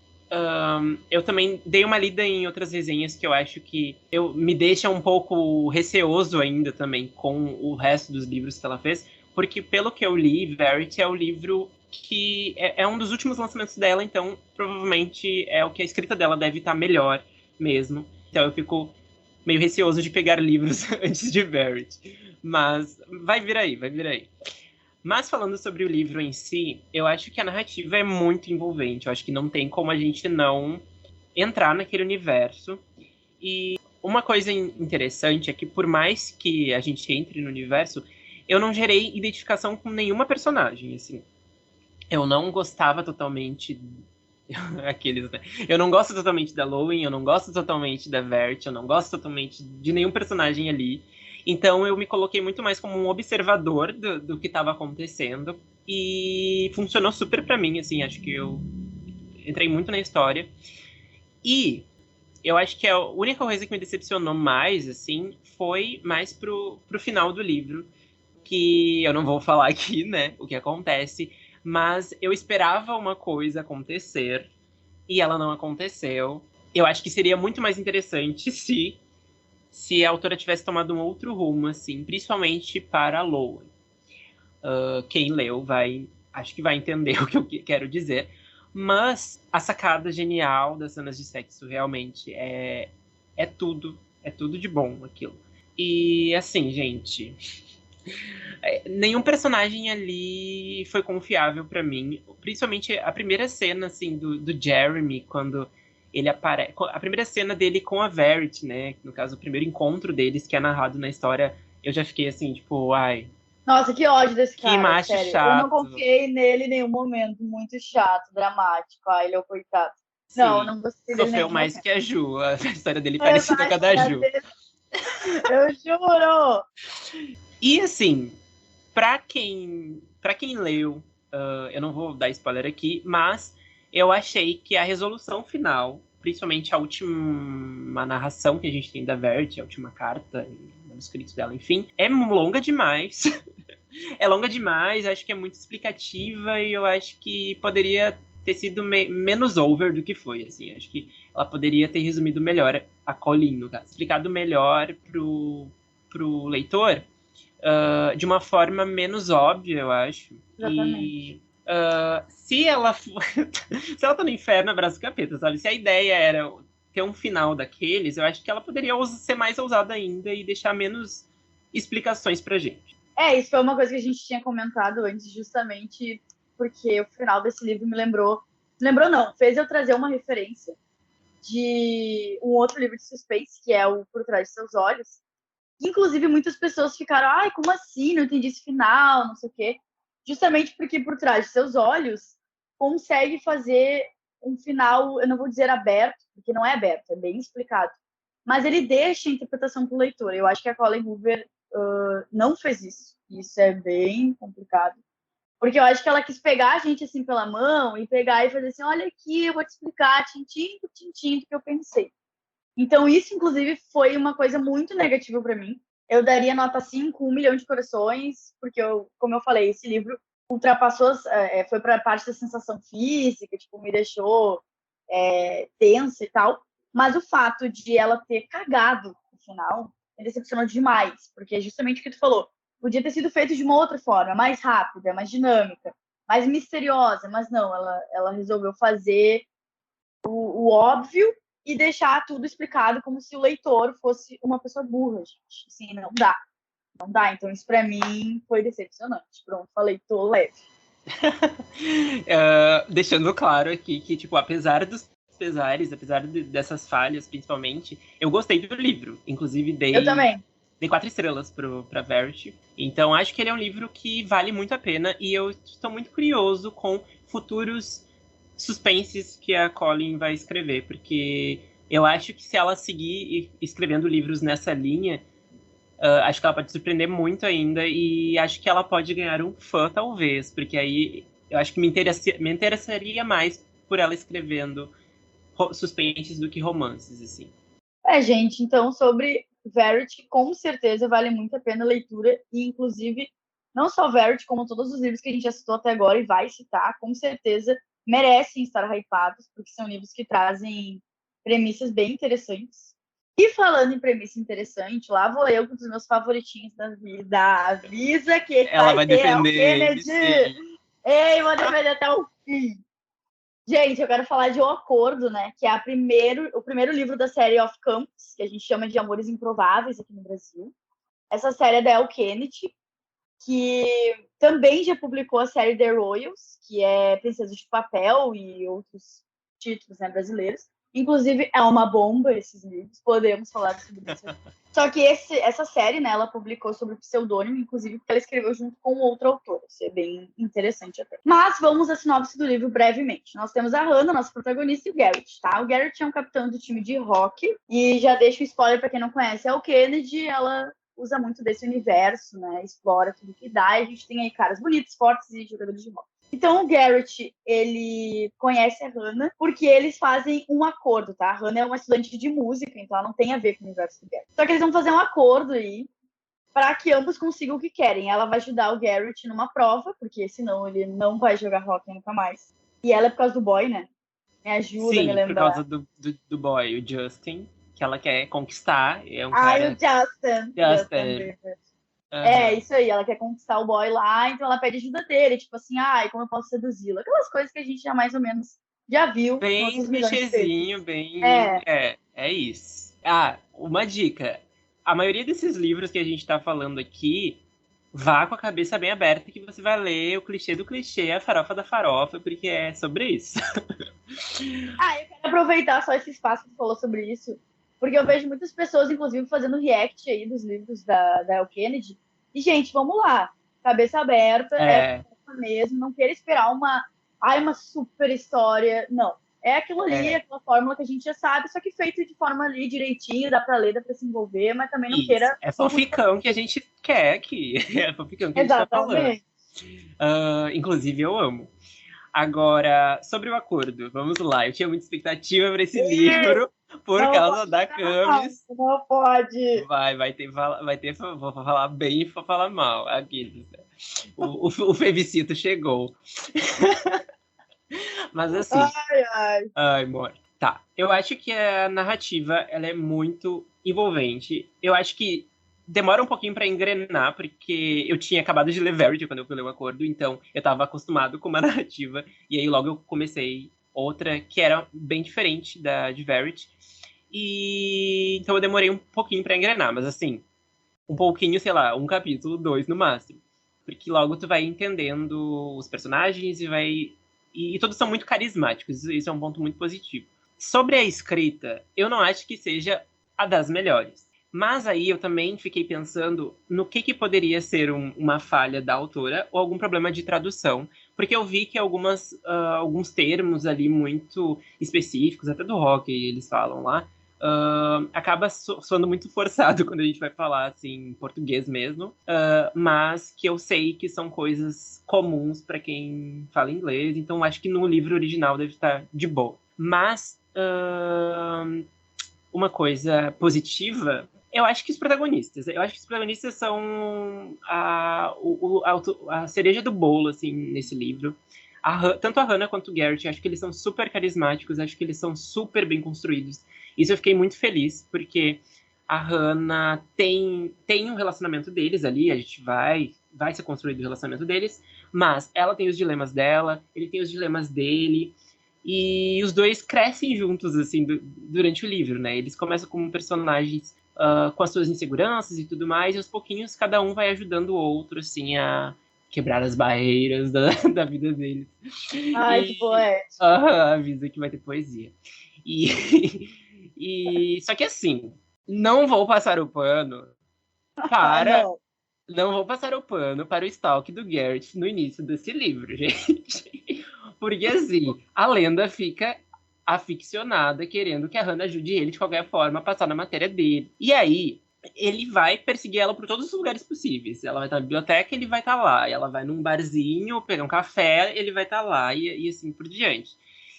Eu também dei uma lida em outras resenhas que eu acho que me deixa um pouco receoso ainda também com o resto dos livros que ela fez, porque pelo que eu li, Verity é o livro que é um dos últimos lançamentos dela, então provavelmente é o que a escrita dela deve estar melhor mesmo. Então eu fico meio receoso de pegar livros antes de Verity. Mas vai vir aí, vai vir aí. Mas falando sobre o livro em si, eu acho que a narrativa é muito envolvente. Eu acho que não tem como a gente não entrar naquele universo. E uma coisa interessante é que, por mais que a gente entre no universo, eu não gerei identificação com nenhuma personagem, assim. Eu não gostava totalmente... Aqueles, né? Eu não gosto totalmente da Lowen, eu não gosto totalmente da Vert, eu não gosto totalmente de nenhum personagem ali. Então eu me coloquei muito mais como um observador do que estava acontecendo. E funcionou super pra mim, assim, acho que eu entrei muito na história. E eu acho que a única coisa que me decepcionou mais, assim, foi mais pro final do livro, que eu não vou falar aqui, né, o que acontece, mas eu esperava uma coisa acontecer e ela não aconteceu. Eu acho que seria muito mais interessante se a autora tivesse tomado um outro rumo, assim, principalmente para a Lowen. Quem leu acho que vai entender o que eu quero dizer. Mas a sacada genial das cenas de sexo realmente é tudo de bom aquilo. E assim, gente, nenhum personagem ali foi confiável pra mim, principalmente a primeira cena assim do Jeremy quando ele aparece, a primeira cena dele com a Verity, né, no caso o primeiro encontro deles que é narrado na história, eu já fiquei assim, tipo, ai, Nossa, que ódio desse que cara, macho sério. Eu não chato. confiei nele em nenhum momento. Muito chato, dramático. Ai, ele é o coitado. Não, Sim, não gostei dele em sofreu nenhum mais momento. que a Ju. A história dele Eu parecida com a da imagino Ju. dele. Eu juro! E assim, para quem leu, eu não vou dar spoiler aqui, mas eu achei que a resolução final, principalmente a última narração que a gente tem da Verity, a última carta, manuscrito dela, enfim, é longa demais. É longa demais, acho que é muito explicativa e eu acho que poderia ter sido menos over do que foi, assim. Acho que ela poderia ter resumido melhor a Colleen, no caso. Explicado melhor pro leitor, de uma forma menos óbvia, eu acho. Exatamente. E se ela se ela tá no inferno, abraça o capeta, sabe? Se a ideia era ter um final daqueles, eu acho que ela poderia ser mais ousada ainda e deixar menos explicações pra gente. Isso foi uma coisa que a gente tinha comentado antes, justamente porque o final desse livro me lembrou. Lembrou não, fez eu trazer uma referência de um outro livro de suspense, que é o Por Trás de Seus Olhos. Inclusive, muitas pessoas ficaram, ai, como assim? Não entendi esse final, não sei o quê. Justamente porque Por Trás de Seus Olhos consegue fazer um final, eu não vou dizer aberto, porque não é aberto, é bem explicado. Mas ele deixa a interpretação para o leitor. Eu acho que a Colleen Hoover não fez isso. Isso é bem complicado. Porque eu acho que ela quis pegar a gente assim pela mão e pegar e fazer assim, olha aqui, eu vou te explicar, tintim por tintim, do que eu pensei. Então, isso, inclusive, foi uma coisa muito negativa para mim. Eu daria nota 5, 1 milhão de corações, porque, como eu falei, esse livro ultrapassou, foi para a parte da sensação física, tipo, me deixou tensa e tal. Mas o fato de ela ter cagado no final me decepcionou demais, porque é justamente o que tu falou. Podia ter sido feito de uma outra forma, mais rápida, mais dinâmica, mais misteriosa, mas não, ela resolveu fazer o óbvio e deixar tudo explicado como se o leitor fosse uma pessoa burra, gente. Assim, não dá. Não dá. Então, isso pra mim foi decepcionante. Pronto, falei, tô leve. Deixando claro aqui que, tipo, apesar dos pesares, apesar dessas falhas, principalmente, eu gostei do livro. Inclusive, Eu também. dei 4 estrelas pra Verity. Então, acho que ele é um livro que vale muito a pena e eu estou muito curioso com futuros suspenses que a Colleen vai escrever, porque eu acho que se ela seguir escrevendo livros nessa linha, acho que ela pode surpreender muito ainda e acho que ela pode ganhar um fã, talvez, porque aí eu acho que me interessaria mais por ela escrevendo suspenses do que romances, assim. Gente, então sobre Verity, com certeza vale muito a pena a leitura e, inclusive, não só Verity, como todos os livros que a gente já citou até agora e vai citar, com certeza merecem estar hypados, porque são livros que trazem premissas bem interessantes. E falando em premissa interessante, lá vou eu com os meus favoritinhos da vida. Avisa que Ela vai ter defender ele, Kennedy. sim. Ei, vou defender até o fim. Gente, eu quero falar de O Acordo, né? Que é o primeiro livro da série Of Campus, que a gente chama de Amores Improváveis aqui no Brasil. Essa série é da Elle Kennedy, que também já publicou a série The Royals, que é Princesas de Papel e outros títulos, né, brasileiros. Inclusive, é uma bomba esses livros, podemos falar sobre isso. Só que essa série, né, ela publicou sobre o pseudônimo, inclusive porque ela escreveu junto com outro autor. Isso é bem interessante até. Mas vamos à sinopse do livro brevemente. Nós temos a Hannah, nossa protagonista, e o Garrett, tá? O Garrett é um capitão do time de hockey, e já deixo o spoiler para quem não conhece, é o Kennedy, ela usa muito desse universo, né? Explora tudo que dá, e a gente tem aí caras bonitos, fortes e jogadores de hockey. Então o Garrett, ele conhece a Hannah porque eles fazem um acordo, tá? A Hannah é uma estudante de música, então ela não tem a ver com o universo do Garrett. Só que eles vão fazer um acordo aí para que ambos consigam o que querem. Ela vai ajudar o Garrett numa prova, porque senão ele não vai jogar hockey nunca mais. E ela é por causa do boy, né? Me ajuda, Sim, me lembra. Por causa do boy, o Justin, que ela quer conquistar. É um Ai, cara... o Justin. É, isso aí, ela quer conquistar o boy lá, então ela pede ajuda dele, tipo assim, ai, como eu posso seduzi-lo? Aquelas coisas que a gente já mais ou menos já viu. Bem clichêzinho, bem... É isso. Ah, uma dica. A maioria desses livros que a gente tá falando aqui, vá com a cabeça bem aberta que você vai ler o clichê do clichê, a farofa da farofa, porque é sobre isso. Eu quero aproveitar só esse espaço que você falou sobre isso, porque eu vejo muitas pessoas, inclusive, fazendo react aí dos livros da Elle Kennedy. E, gente, vamos lá. Cabeça aberta, é mesmo. Não queira esperar uma super história. Não. É aquilo ali, aquela fórmula que a gente já sabe, só que feito de forma ali direitinho, dá pra ler, dá pra se envolver, mas também não queira... É fanficão que a gente quer aqui. É fanficão que a gente tá falando. Inclusive, eu amo. Agora, sobre o acordo, vamos lá. Eu tinha muita expectativa para esse livro por causa da Camis. Não pode. Vou falar bem e vou falar mal. Aqui, o Fevicito chegou. Mas assim. Ai, amor. Tá. Eu acho que a narrativa ela é muito envolvente. Eu acho que demora um pouquinho pra engrenar, porque eu tinha acabado de ler Verity quando eu fui ler o Acordo, então eu tava acostumado com uma narrativa, e aí logo eu comecei outra que era bem diferente da de Verity, e então eu demorei um pouquinho pra engrenar, mas assim, um pouquinho, sei lá, um capítulo, 2 no máximo, porque logo tu vai entendendo os personagens e todos são muito carismáticos, isso é um ponto muito positivo. Sobre a escrita, eu não acho que seja a das melhores. Mas aí eu também fiquei pensando no que poderia ser uma falha da autora ou algum problema de tradução. Porque eu vi que alguns termos ali muito específicos, até do rock eles falam lá, acaba soando muito forçado quando a gente vai falar assim, em português mesmo. Mas que eu sei que são coisas comuns para quem fala inglês. Então acho que no livro original deve estar de boa. Mas uma coisa positiva... Eu acho que os protagonistas são a cereja do bolo, assim, nesse livro. Tanto a Hannah quanto o Garrett, acho que eles são super carismáticos, acho que eles são super bem construídos. Isso eu fiquei muito feliz, porque a Hannah tem um relacionamento deles ali, a gente vai ser construído o relacionamento deles, mas ela tem os dilemas dela, ele tem os dilemas dele, e os dois crescem juntos, assim, durante o livro, né? Eles começam como personagens com as suas inseguranças e tudo mais, e aos pouquinhos cada um vai ajudando o outro, assim, a quebrar as barreiras da vida deles. Ai, que poético. Avisa que vai ter poesia. Só que assim, não vou passar o pano não vou passar o pano para o stalk do Garrett no início desse livro, gente. Porque assim, a lenda fica aficionada, querendo que a Hannah ajude ele de qualquer forma a passar na matéria dele. E aí, ele vai perseguir ela por todos os lugares possíveis. Ela vai estar na biblioteca, ele vai estar lá. Ela vai num barzinho, pegar um café, ele vai estar lá. E assim por diante.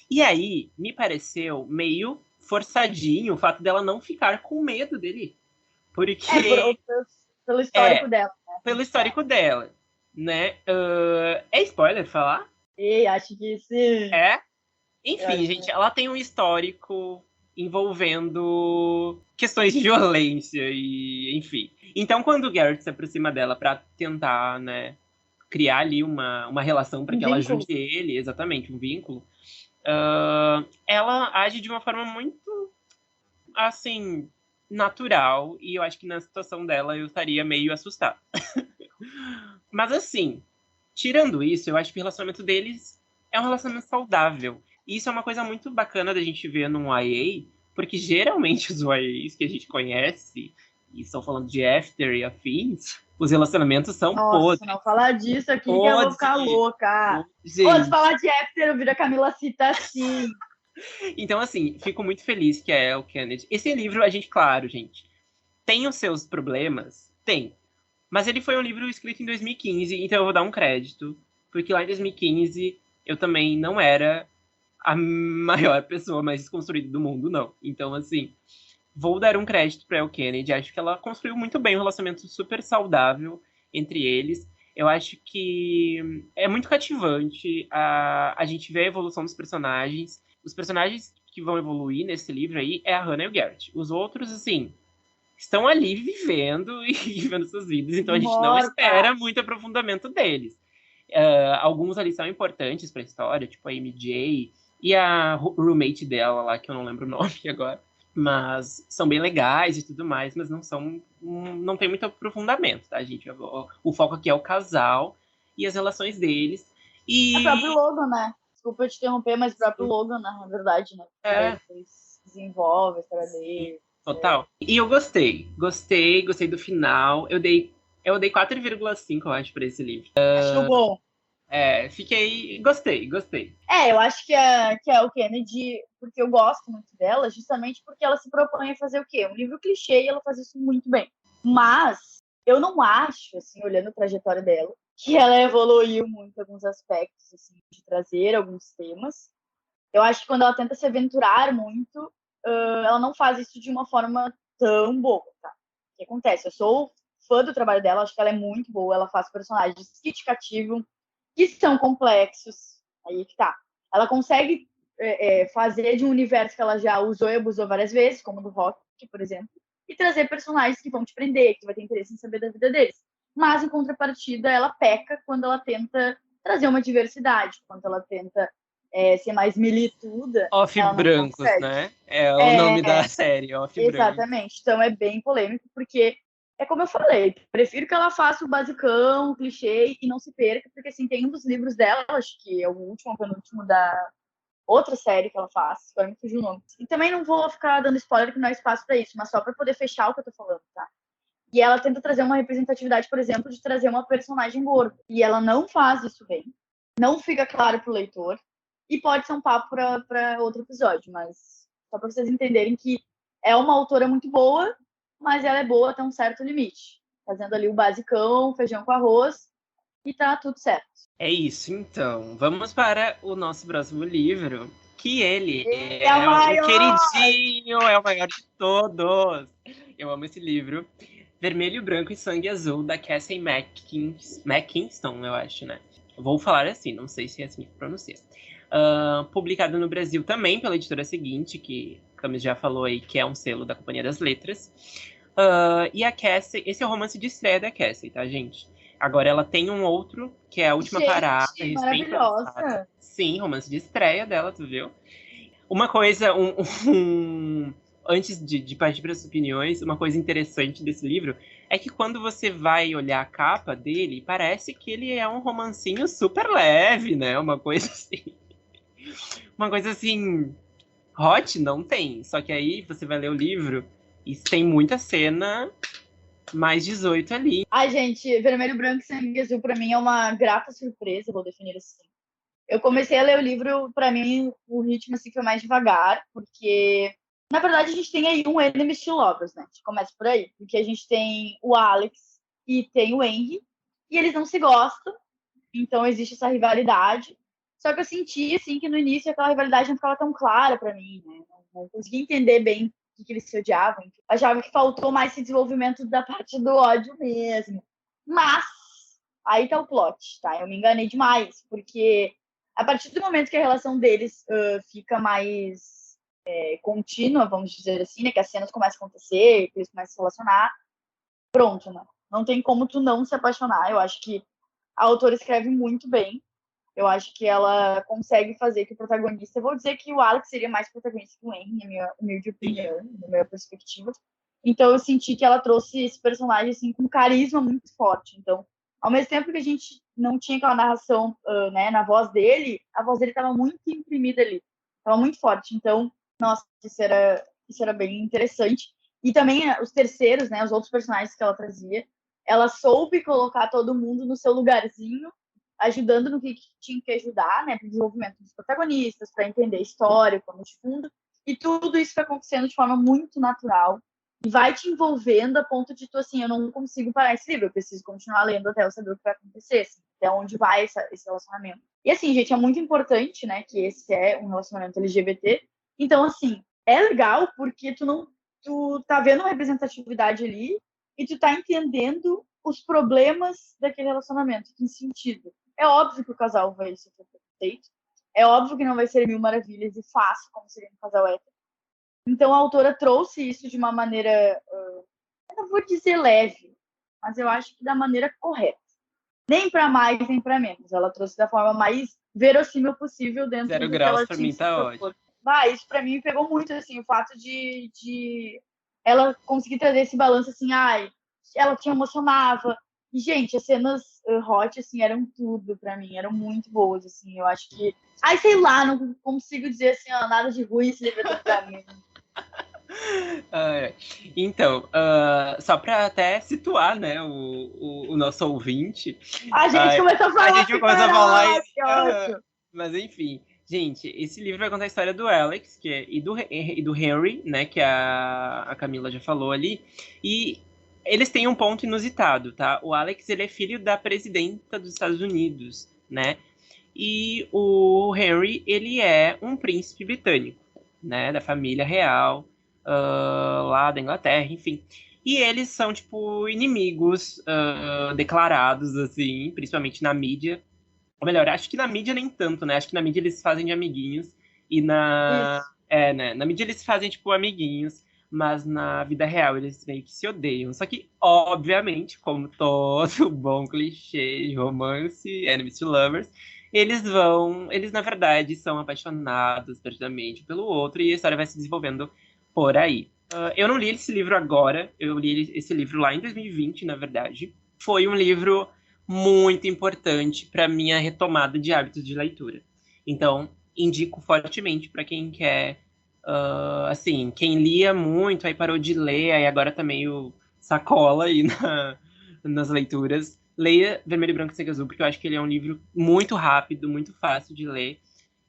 E aí, me pareceu meio forçadinho o fato dela não ficar com medo dele. Porque... pelo histórico dela. Né? Pelo histórico dela, né? É spoiler falar? Acho que sim. Enfim, gente, ela tem um histórico envolvendo questões de violência e, enfim. Então, quando o Garrett se aproxima dela para tentar, né, criar ali uma relação para que ela ajude ele, exatamente, um vínculo, ela age de uma forma muito, assim, natural, e eu acho que na situação dela eu estaria meio assustado. Mas assim, tirando isso, eu acho que o relacionamento deles é um relacionamento saudável. E isso é uma coisa muito bacana da gente ver num YA, porque geralmente os YAs que a gente conhece, e estou falando de After e afins, os relacionamentos são Nossa, podres. não falar disso aqui que eu vou ficar louca. Ô, se Gente. falar de After, eu viro a Camila Cita assim. Então, assim, fico muito feliz que a Elle Kennedy. Esse livro, a gente, claro, gente, tem os seus problemas? Tem. Mas ele foi um livro escrito em 2015, então eu vou dar um crédito. Porque lá em 2015 eu também não era a maior pessoa mais desconstruída do mundo, não. Então, assim, vou dar um crédito para Elle Kennedy. Acho que ela construiu muito bem um relacionamento super saudável entre eles. Eu acho que é muito cativante a gente ver a evolução dos personagens. Os personagens que vão evoluir nesse livro aí é a Hannah e o Garrett. Os outros, assim, estão ali vivendo e vivendo suas vidas, então a gente não espera muito aprofundamento deles. Alguns ali são importantes para a história, tipo a MJ e a roommate dela lá, que eu não lembro o nome agora. Mas são bem legais e tudo mais, mas não tem muito aprofundamento, tá, gente? O foco aqui é o casal e as relações deles. O próprio Logan, né? Desculpa te interromper, mas o próprio Logan, na verdade, né? Depois desenvolve a história dele. Total. E eu gostei do final. Eu dei 4,5, eu acho, pra esse livro. Acho bom. Gostei. Eu acho que é o Kennedy, porque eu gosto muito dela, justamente porque ela se propõe a fazer o quê? Um livro clichê e ela faz isso muito bem. Mas eu não acho, assim, olhando a trajetória dela, que ela evoluiu muito em alguns aspectos, assim, de trazer alguns temas. Eu acho que quando ela tenta se aventurar muito, ela não faz isso de uma forma tão boa, tá? O que acontece? Eu sou fã do trabalho dela, acho que ela é muito boa, ela faz personagens que te cativam, que são complexos, aí que tá. Ela consegue fazer de um universo que ela já usou e abusou várias vezes, como do Rock, por exemplo, e trazer personagens que vão te prender, que tu vai ter interesse em saber da vida deles. Mas, em contrapartida, ela peca quando ela tenta trazer uma diversidade, quando ela tenta ser mais milituda. Off Brancos, né? É o nome da série, Off Brancos. Exatamente. Então é bem polêmico, porque é como eu falei, prefiro que ela faça o basicão, o clichê e não se perca, porque assim, tem um dos livros dela, acho que é o último ou penúltimo da outra série que ela faz, agora me fugiu o nome. E também não vou ficar dando spoiler que não é espaço para isso, mas só para poder fechar o que eu tô falando, tá? E ela tenta trazer uma representatividade, por exemplo, de trazer uma personagem gorda. E ela não faz isso bem. Não fica claro pro leitor. E pode ser um papo para outro episódio, mas só para vocês entenderem que é uma autora muito boa, mas ela é boa até um certo limite. Fazendo ali o basicão, feijão com arroz, e tá tudo certo. É isso, então. Vamos para o nosso próximo livro, que ele é o queridinho, é o maior de todos. Eu amo esse livro. Vermelho, Branco e Sangue Azul, da Cassie Mackinston, eu acho, né? Vou falar assim, não sei se é assim que pronuncia. Publicado no Brasil também pela editora seguinte, que Camis já falou aí, que é um selo da Companhia das Letras. E a Cassie, esse é o romance de estreia da Cassie, tá, gente? Agora ela tem um outro, que é A Última Parada. Maravilhosa. Sim, romance de estreia dela, tu viu? Uma coisa, antes de partir para as opiniões, uma coisa interessante desse livro é que quando você vai olhar a capa dele, parece que ele é um romancinho super leve, né? Uma coisa assim, hot não tem. Só que aí você vai ler o livro e tem muita cena mais 18 ali. Ai, gente, Vermelho, Branco e Sangue Azul pra mim é uma grata surpresa, vou definir assim. Eu comecei a ler o livro, pra mim, o ritmo assim foi mais devagar, porque na verdade a gente tem aí um Enemies to Lovers, né? A gente começa por aí, porque a gente tem o Alex e tem o Henry, e eles não se gostam, então existe essa rivalidade. Só que eu senti, assim, que no início aquela rivalidade não ficava tão clara pra mim, né? Não consegui entender bem o que eles se odiavam. Achava que faltou mais esse desenvolvimento da parte do ódio mesmo. Mas, aí tá o plot, tá? Eu me enganei demais, porque a partir do momento que a relação deles fica mais contínua, vamos dizer assim, né? Que as cenas começam a acontecer, que eles começam a se relacionar, pronto, né? Não tem como tu não se apaixonar. Eu acho que a autora escreve muito bem. Eu acho que ela consegue fazer que o protagonista... Eu vou dizer que o Alex seria mais protagonista que o Henry, na minha humilde opinião, na minha perspectiva. Então, eu senti que ela trouxe esse personagem, assim, com um carisma muito forte. Então, ao mesmo tempo que a gente não tinha aquela narração, né, na voz dele, a voz dele estava muito imprimida ali. Estava muito forte. Então, nossa, isso era bem interessante. E também os terceiros, né, os outros personagens que ela trazia, ela soube colocar todo mundo no seu lugarzinho, ajudando no que tinha que ajudar, né, para o desenvolvimento dos protagonistas, para entender a história, o pano de fundo. E tudo isso foi acontecendo de forma muito natural. E vai te envolvendo a ponto de tu, assim, eu não consigo parar esse livro, eu preciso continuar lendo até eu saber o que vai acontecer, assim, até onde vai esse relacionamento. E assim, gente, é muito importante, né, que esse é um relacionamento LGBT. Então, assim, é legal porque tu tá vendo uma representatividade ali e tu tá entendendo os problemas daquele relacionamento. Que sentido? É óbvio que o casal vai sofrer preconceito, é óbvio que não vai ser mil maravilhas e fácil como seria um casal hétero. Então a autora trouxe isso de uma maneira, eu não vou dizer leve, mas eu acho que da maneira correta. Nem para mais, nem para menos. Ela trouxe da forma mais verossímil possível dentro Zero do que graus ela pra tinha mim se tá propor. ótimo. Isso para mim pegou muito, assim, o fato de ela conseguir trazer esse balanço, assim, ela te emocionava. E, gente, as cenas hot, assim, eram tudo para mim, eram muito boas, assim, eu acho que... sei lá, não consigo dizer, assim, nada de ruim esse livro pra mim. Então, só para até situar, né, o nosso ouvinte. A gente começou a falar. A gente começou a falar que ótimo. Mas enfim, gente, esse livro vai contar a história do Alex e do Henry, né, que a Camila já falou ali. E eles têm um ponto inusitado, tá? O Alex, ele é filho da presidenta dos Estados Unidos, né? E o Henry, ele é um príncipe britânico, né, da família real, lá da Inglaterra, enfim. E eles são, tipo, inimigos declarados, assim, principalmente na mídia. Ou melhor, acho que na mídia nem tanto, né? Acho que na mídia eles fazem de amiguinhos. E na. Isso. Né? Na mídia eles fazem, tipo, amiguinhos. Mas na vida real eles meio que se odeiam. Só que, obviamente, como todo bom clichê de romance, enemies to lovers, eles na verdade são apaixonados perdidamente pelo outro e a história vai se desenvolvendo por aí. Eu não li esse livro agora, eu li esse livro lá em 2020, na verdade. Foi um livro muito importante para minha retomada de hábitos de leitura. Então, indico fortemente para quem quer, assim, quem lia muito, aí parou de ler, aí agora tá meio sacola aí nas leituras. Leia Vermelho, Branco e Sangue Azul, porque eu acho que ele é um livro muito rápido, muito fácil de ler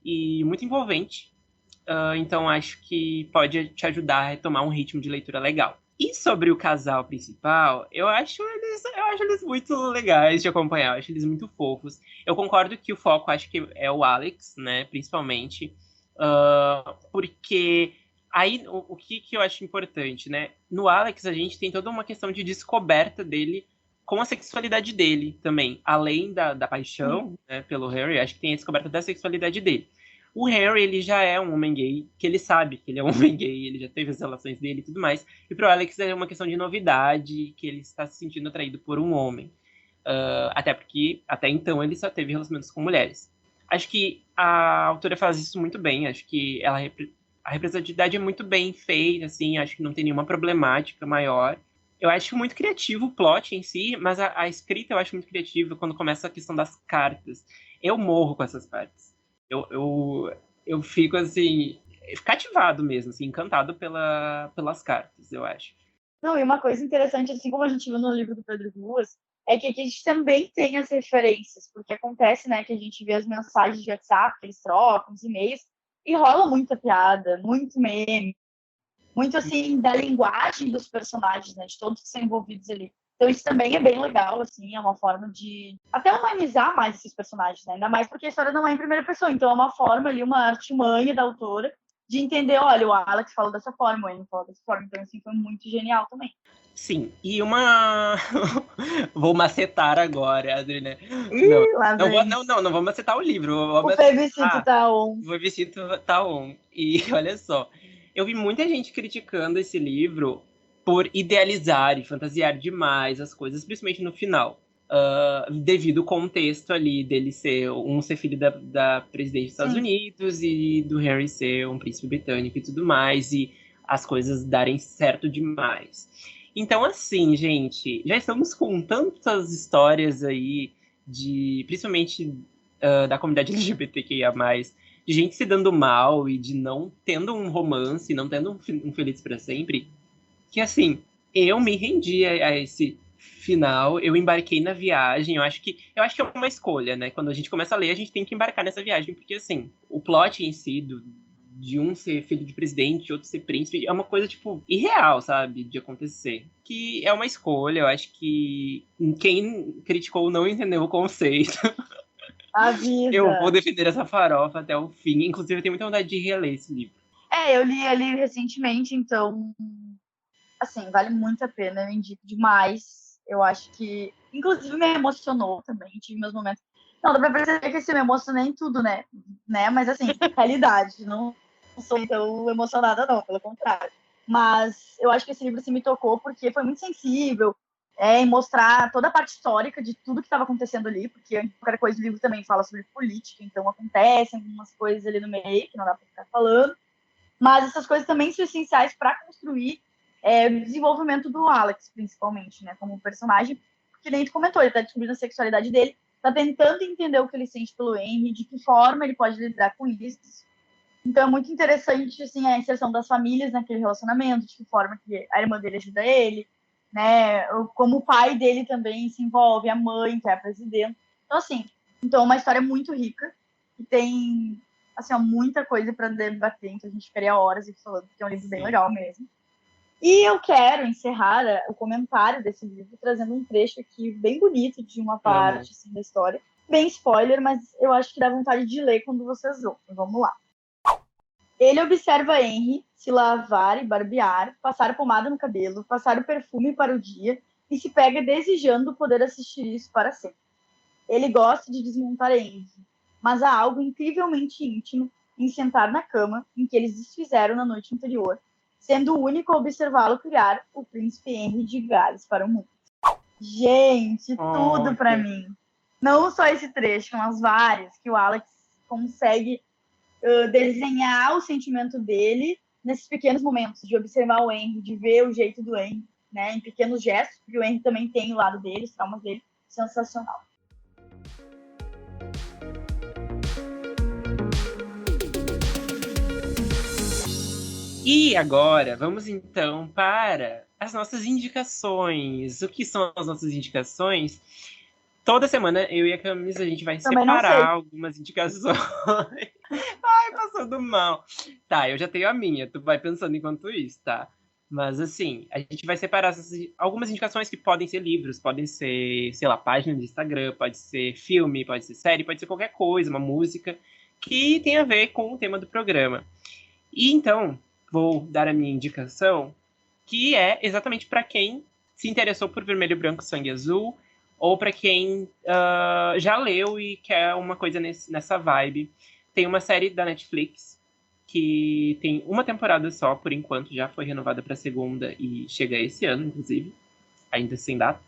e muito envolvente. Então, acho que pode te ajudar a retomar um ritmo de leitura legal. E sobre o casal principal, eu acho eles muito legais de acompanhar, eu acho eles muito fofos. Eu concordo que o foco acho que é o Alex, né, principalmente, porque aí o que eu acho importante, né? No Alex a gente tem toda uma questão de descoberta dele com a sexualidade dele também, além da paixão, né, pelo Harry, acho que tem a descoberta da sexualidade dele. O Harry, ele já é um homem gay, que ele sabe que ele é um homem gay, ele já teve as relações dele e tudo mais. E pro Alex é uma questão de novidade, que ele está se sentindo atraído por um homem. Até porque, até então, ele só teve relacionamentos com mulheres. Acho que a autora faz isso muito bem, acho que a representatividade é muito bem feita, assim, acho que não tem nenhuma problemática maior. Eu acho muito criativo o plot em si, mas a escrita eu acho muito criativa quando começa a questão das cartas. Eu morro com essas partes. Eu fico, assim, cativado mesmo, assim, encantado pelas cartas, eu acho. Não, e uma coisa interessante, assim como a gente viu no livro do Pedro Ruas, é que aqui a gente também tem as referências, porque acontece, né, que a gente vê as mensagens de WhatsApp, que eles trocam, os e-mails, e rola muita piada, muito meme, muito, assim, da linguagem dos personagens, né, de todos que são envolvidos ali. Então isso também é bem legal, assim, é uma forma de até humanizar mais esses personagens, né? Ainda mais porque a história não é em primeira pessoa, então é uma forma ali, uma artimanha da autora de entender, olha, o Alex falou dessa forma, o Anne falou dessa forma, então assim, foi muito genial também. Sim, e uma... Vou macetar agora, Adri, né? Não vou macetar o livro. O plebiscito tá on. O plebiscito tá on. E olha só, eu vi muita gente criticando esse livro por idealizar e fantasiar demais as coisas, principalmente no final. devido ao contexto ali dele ser filho da presidente dos Estados Sim. Unidos e do Harry ser um príncipe britânico e tudo mais, e as coisas darem certo demais. Então, assim, gente, já estamos com tantas histórias aí principalmente da comunidade LGBTQIA+, de gente se dando mal e de não tendo um romance, não tendo um feliz para sempre, que assim, eu me rendi a esse final, eu embarquei na viagem, eu acho que é uma escolha, né? Quando a gente começa a ler, a gente tem que embarcar nessa viagem, porque assim, o plot em si de um ser filho de presidente, outro ser príncipe, é uma coisa, tipo, irreal, sabe? De acontecer. Que é uma escolha, eu acho que quem criticou não entendeu o conceito. Eu vou Avisa. defender essa farofa até o fim. Inclusive, eu tenho muita vontade de reler esse livro. Eu li ali recentemente, então, assim, vale muito a pena, eu indico demais. Eu acho que, inclusive, me emocionou também, tive meus momentos. Não, dá pra perceber que assim, me emocionei em tudo, né? Mas, assim, realidade, não sou tão emocionada, não, pelo contrário. Mas eu acho que esse livro assim, me tocou porque foi muito sensível em mostrar toda a parte histórica de tudo que estava acontecendo ali, porque qualquer coisa o livro também fala sobre política, então acontecem algumas coisas ali no meio que não dá para ficar falando. Mas essas coisas também são essenciais para construir o desenvolvimento do Alex, principalmente, né, como personagem, porque nem tu comentou, ele está descobrindo a sexualidade dele, está tentando entender o que ele sente pelo Henry, de que forma ele pode lidar com isso. Então é muito interessante assim, a inserção das famílias naquele relacionamento, de que forma que a irmã dele ajuda ele, né, como o pai dele também se envolve, a mãe, que é a presidenta. Então, assim, é uma história muito rica, e tem assim, muita coisa para debater, então a gente ficaria horas aqui falando, que é um livro bem Sim. legal mesmo. E eu quero encerrar o comentário desse livro trazendo um trecho aqui bem bonito de uma parte assim, da história. Bem spoiler, mas eu acho que dá vontade de ler quando vocês ouçam. Vamos lá. Ele observa Henry se lavar e barbear, passar pomada no cabelo, passar o perfume para o dia e se pega desejando poder assistir isso para sempre. Ele gosta de desmontar Henry, mas há algo incrivelmente íntimo em sentar na cama em que eles desfizeram na noite anterior, sendo o único a observá-lo criar o príncipe Henry de Gales para o mundo. Gente, tudo para mim. Não só esse trecho, mas vários que o Alex consegue desenhar o sentimento dele nesses pequenos momentos, de observar o Henry, de ver o jeito do Henry, né, em pequenos gestos, porque o Henry também tem o lado dele, os traumas dele, sensacional. E agora, vamos então para as nossas indicações. O que são as nossas indicações? Toda semana eu e a Camisa a gente vai Também não separar sei. algumas indicações. Ai, passando mal. Tá, eu já tenho a minha, tu vai pensando enquanto isso, tá? Mas assim, a gente vai separar algumas indicações que podem ser livros, podem ser, sei lá, página de Instagram, pode ser filme, pode ser série, pode ser qualquer coisa, uma música que tem a ver com o tema do programa. E então, vou dar a minha indicação, que é exatamente para quem se interessou por Vermelho, Branco, Sangue Azul, ou para quem já leu e quer uma coisa nessa vibe. Tem uma série da Netflix que tem uma temporada só, por enquanto, já foi renovada para a segunda e chega esse ano, inclusive, ainda sem data.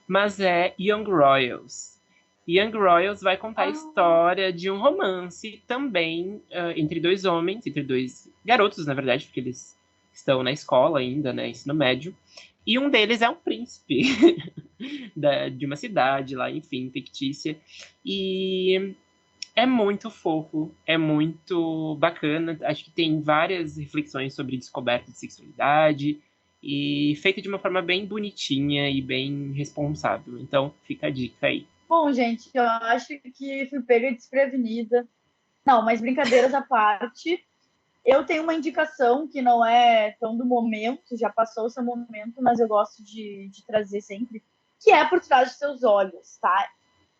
Mas é Young Royals. Young Royals vai contar a história de um romance também entre dois homens, entre dois garotos, na verdade, porque eles estão na escola ainda, né, ensino médio. E um deles é um príncipe de uma cidade lá, enfim, fictícia. E é muito fofo, é muito bacana. Acho que tem várias reflexões sobre descoberta de sexualidade e feito de uma forma bem bonitinha e bem responsável. Então, fica a dica aí. Bom, gente, eu acho que fui pega desprevenida. Não, mas brincadeiras à parte, eu tenho uma indicação que não é tão do momento, já passou o seu momento, mas eu gosto de trazer sempre, que é Por Trás de Seus Olhos, tá?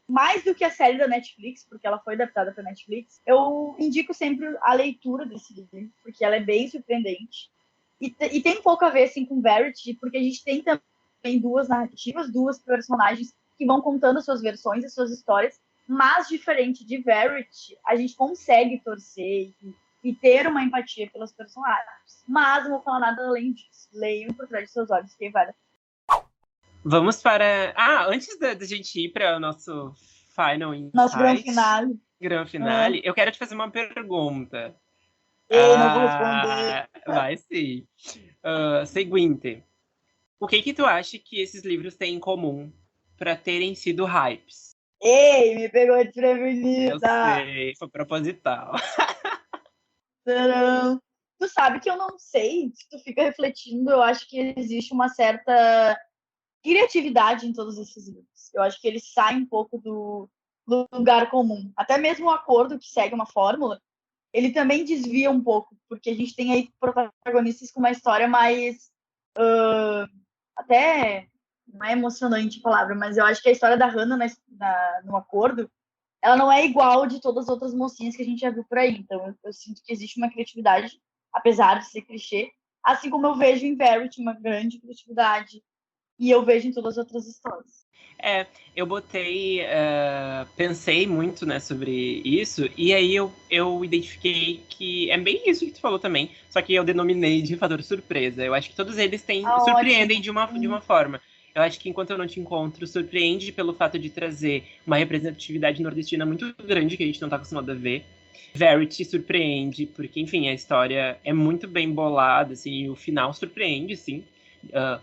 Mais do que a série da Netflix, porque ela foi adaptada para Netflix, eu indico sempre a leitura desse livro, porque ela é bem surpreendente. E tem um pouco a ver assim, com Verity, porque a gente tem também duas narrativas, duas personagens que vão contando suas versões e suas histórias, mas diferente de Verity, a gente consegue torcer e ter uma empatia pelos personagens. Mas não vou falar nada além disso. Leiam Por Trás de Seus Olhos, que vai. Vamos para... antes da gente ir para o nosso Final Nosso grande Insight, finale. grande finale, eu quero te fazer uma pergunta. Ei, não vou responder. Vai sim. Seguinte, o que tu acha que esses livros têm em comum para terem sido hypes? Ei, me pegou Eu desprevenida. sei, foi proposital. Tcharam. Tu sabe que eu não sei, se tu fica refletindo, eu acho que existe uma certa criatividade em todos esses livros. Eu acho que eles saem um pouco do lugar comum. Até mesmo o Acordo, que segue uma fórmula, ele também desvia um pouco, porque a gente tem aí protagonistas com uma história mais até não é emocionante a palavra, mas eu acho que a história da Hannah no Acordo, ela não é igual de todas as outras mocinhas que a gente já viu por aí. Então eu sinto que existe uma criatividade, apesar de ser clichê, assim como eu vejo em Verity uma grande criatividade, e eu vejo em todas as outras histórias. Eu pensei muito, né, sobre isso, e aí eu identifiquei que é bem isso que tu falou também, só que eu denominei de fator surpresa. Eu acho que todos eles surpreendem Ótimo. de uma forma. Eu acho que Enquanto Eu Não Te Encontro surpreende pelo fato de trazer uma representatividade nordestina muito grande que a gente não tá acostumado a ver. Verity surpreende, porque, enfim, a história é muito bem bolada, assim, e o final surpreende, sim.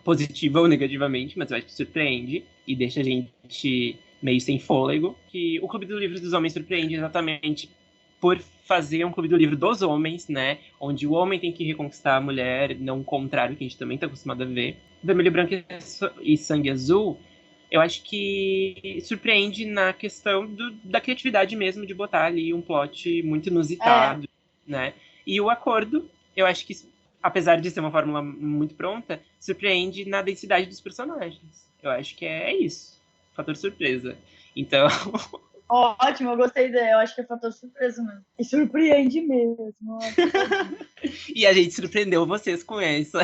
Positiva ou negativamente, mas eu acho que surpreende e deixa a gente meio sem fôlego. Que o Clube do Livro dos Homens surpreende exatamente por fazer um Clube do Livro dos homens, né? Onde o homem tem que reconquistar a mulher, não o contrário, que a gente também está acostumado a ver. Vermelho, Branco e Sangue Azul, eu acho que surpreende na questão da criatividade mesmo, de botar ali um plot muito É, inusitado, né? E o Acordo, eu acho que, apesar de ser uma fórmula muito pronta, surpreende na densidade dos personagens. Eu acho que é isso. Fator surpresa. Então, ótimo, eu gostei da eu acho que é fator surpresa mesmo. E surpreende mesmo. e a gente surpreendeu vocês com essa.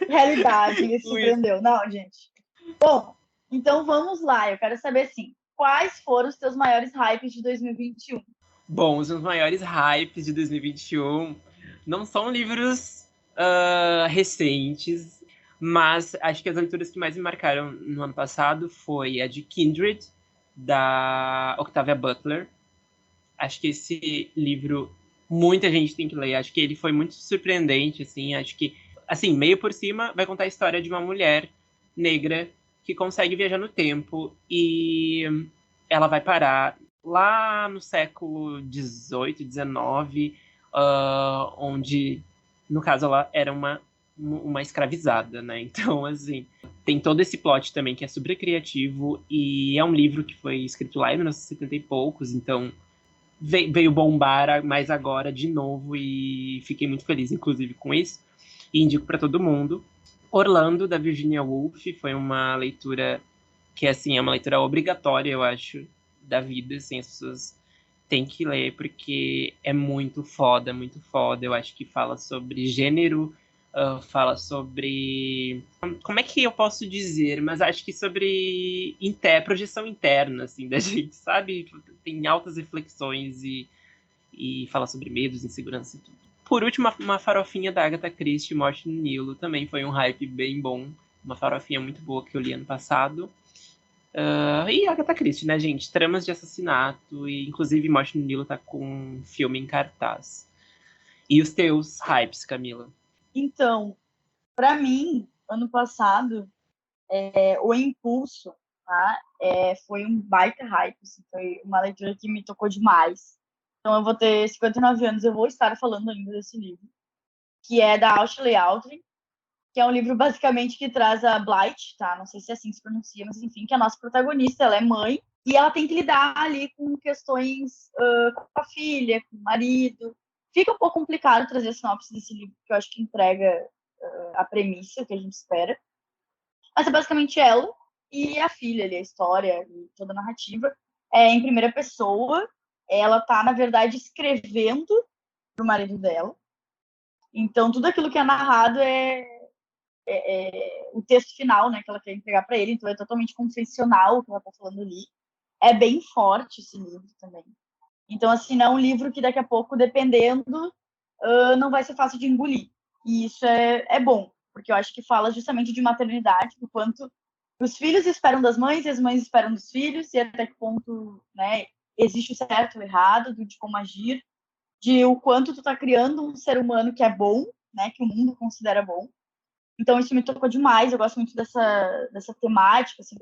Realidade, ele Com isso. surpreendeu. Não, gente. Bom, então vamos lá. Eu quero saber assim, quais foram os teus maiores hypes de 2021? Bom, os meus maiores hypes de 2021 não são livros recentes, mas acho que as leituras que mais me marcaram no ano passado foi a de Kindred, da Octavia Butler. Acho que esse livro muita gente tem que ler. Acho que ele foi muito surpreendente, assim. Acho que, assim, meio por cima, vai contar a história de uma mulher negra que consegue viajar no tempo e ela vai parar lá no século XVIII, XIX, onde, no caso, ela era uma escravizada, né? Então, assim, tem todo esse plot também que é super criativo e é um livro que foi escrito lá em 1970 e poucos, então veio bombar mais agora de novo e fiquei muito feliz, inclusive, com isso. E indico para todo mundo. Orlando, da Virginia Woolf, foi uma leitura que, assim, é uma leitura obrigatória, eu acho, da vida, assim, as pessoas têm que ler, porque é muito foda, muito foda. Eu acho que fala sobre gênero, fala sobre... Como é que eu posso dizer? Mas acho que sobre projeção interna, assim, da gente, sabe? Tem altas reflexões e fala sobre medos, insegurança e tudo. Por último, uma farofinha da Agatha Christie, Morte no Nilo, também foi um hype bem bom. Uma farofinha muito boa que eu li ano passado. E Agatha Christie, né, gente? Tramas de assassinato e, inclusive, Morte no Nilo tá com um filme em cartaz. E os teus hypes, Camila? Então, para mim, ano passado, o Impulso, tá? Foi um baita hype, assim, foi uma leitura que me tocou demais. Então, eu vou ter 59 anos, eu vou estar falando ainda desse livro, que é da Ashley Aldrin, que é um livro basicamente que traz a Blight, tá? Não sei se é assim que se pronuncia, mas enfim, que é a nossa protagonista, ela é mãe, e ela tem que lidar ali com questões com a filha, com o marido. Fica um pouco complicado trazer a sinopse desse livro, porque eu acho que entrega a premissa que a gente espera. Mas é basicamente ela e a filha ali, a história e toda a narrativa. Em primeira pessoa, ela tá, na verdade, escrevendo pro marido dela. Então, tudo aquilo que é narrado o texto final, né, que ela quer entregar para ele, então é totalmente confessional o que ela tá falando ali. É bem forte esse livro também. Então, assim, não é um livro que daqui a pouco, dependendo, não vai ser fácil de engolir. E isso é bom, porque eu acho que fala justamente de maternidade, do quanto os filhos esperam das mães e as mães esperam dos filhos, e até que ponto, né, existe o certo e o errado, de como agir, de o quanto tu tá criando um ser humano que é bom, né, que o mundo considera bom. Então isso me tocou demais, eu gosto muito dessa temática, assim,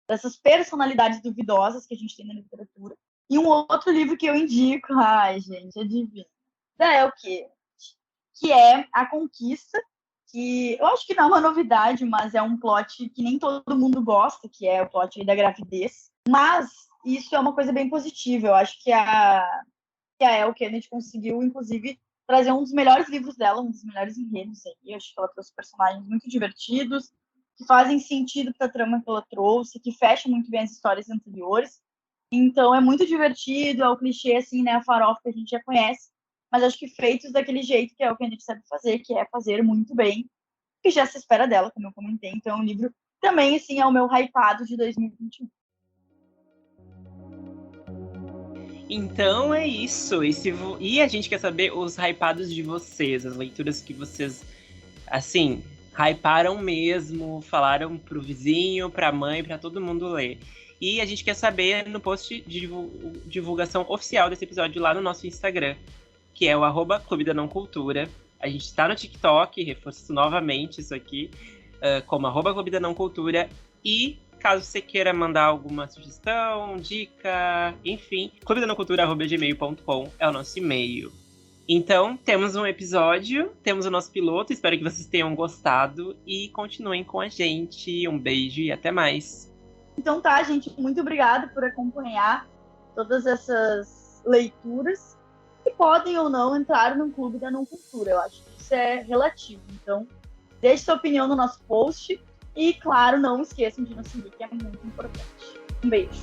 dessas personalidades duvidosas que a gente tem na literatura. E um outro livro que eu indico, ai, gente, adivinha. É o quê? Que é A Conquista, que eu acho que não é uma novidade, mas é um plot que nem todo mundo gosta, que é o plot da gravidez. Mas isso é uma coisa bem positiva. Eu acho que a Elle Kennedy conseguiu, inclusive, trazer um dos melhores livros dela, um dos melhores enredos aí. Eu acho que ela trouxe personagens muito divertidos, que fazem sentido para a trama que ela trouxe, que fecham muito bem as histórias anteriores. Então é muito divertido, é o clichê, assim, né, a farofa que a gente já conhece, mas acho que feitos daquele jeito que é o que a gente sabe fazer, que é fazer muito bem, que já se espera dela, como eu comentei. Então é um livro também, assim, é o meu hypado de 2021. Então é isso. E a gente quer saber os hypados de vocês, as leituras que vocês, assim, hyparam mesmo, falaram pro vizinho, pra mãe, pra todo mundo ler. E a gente quer saber no post de divulgação oficial desse episódio lá no nosso Instagram, que é o @Clube da Não Cultura. A gente tá no TikTok, reforço novamente isso aqui, como @Clube da Não Cultura. E caso você queira mandar alguma sugestão, dica, enfim, clubedanãocultura@gmail.com é o nosso e-mail. Então, temos um episódio, temos o nosso piloto, espero que vocês tenham gostado e continuem com a gente. Um beijo e até mais. Então tá, gente, muito obrigada por acompanhar todas essas leituras que podem ou não entrar no Clube da Não Cultura. Eu acho que isso é relativo. Então, deixe sua opinião no nosso post e, claro, não esqueçam de nos seguir, que é muito importante. Um beijo.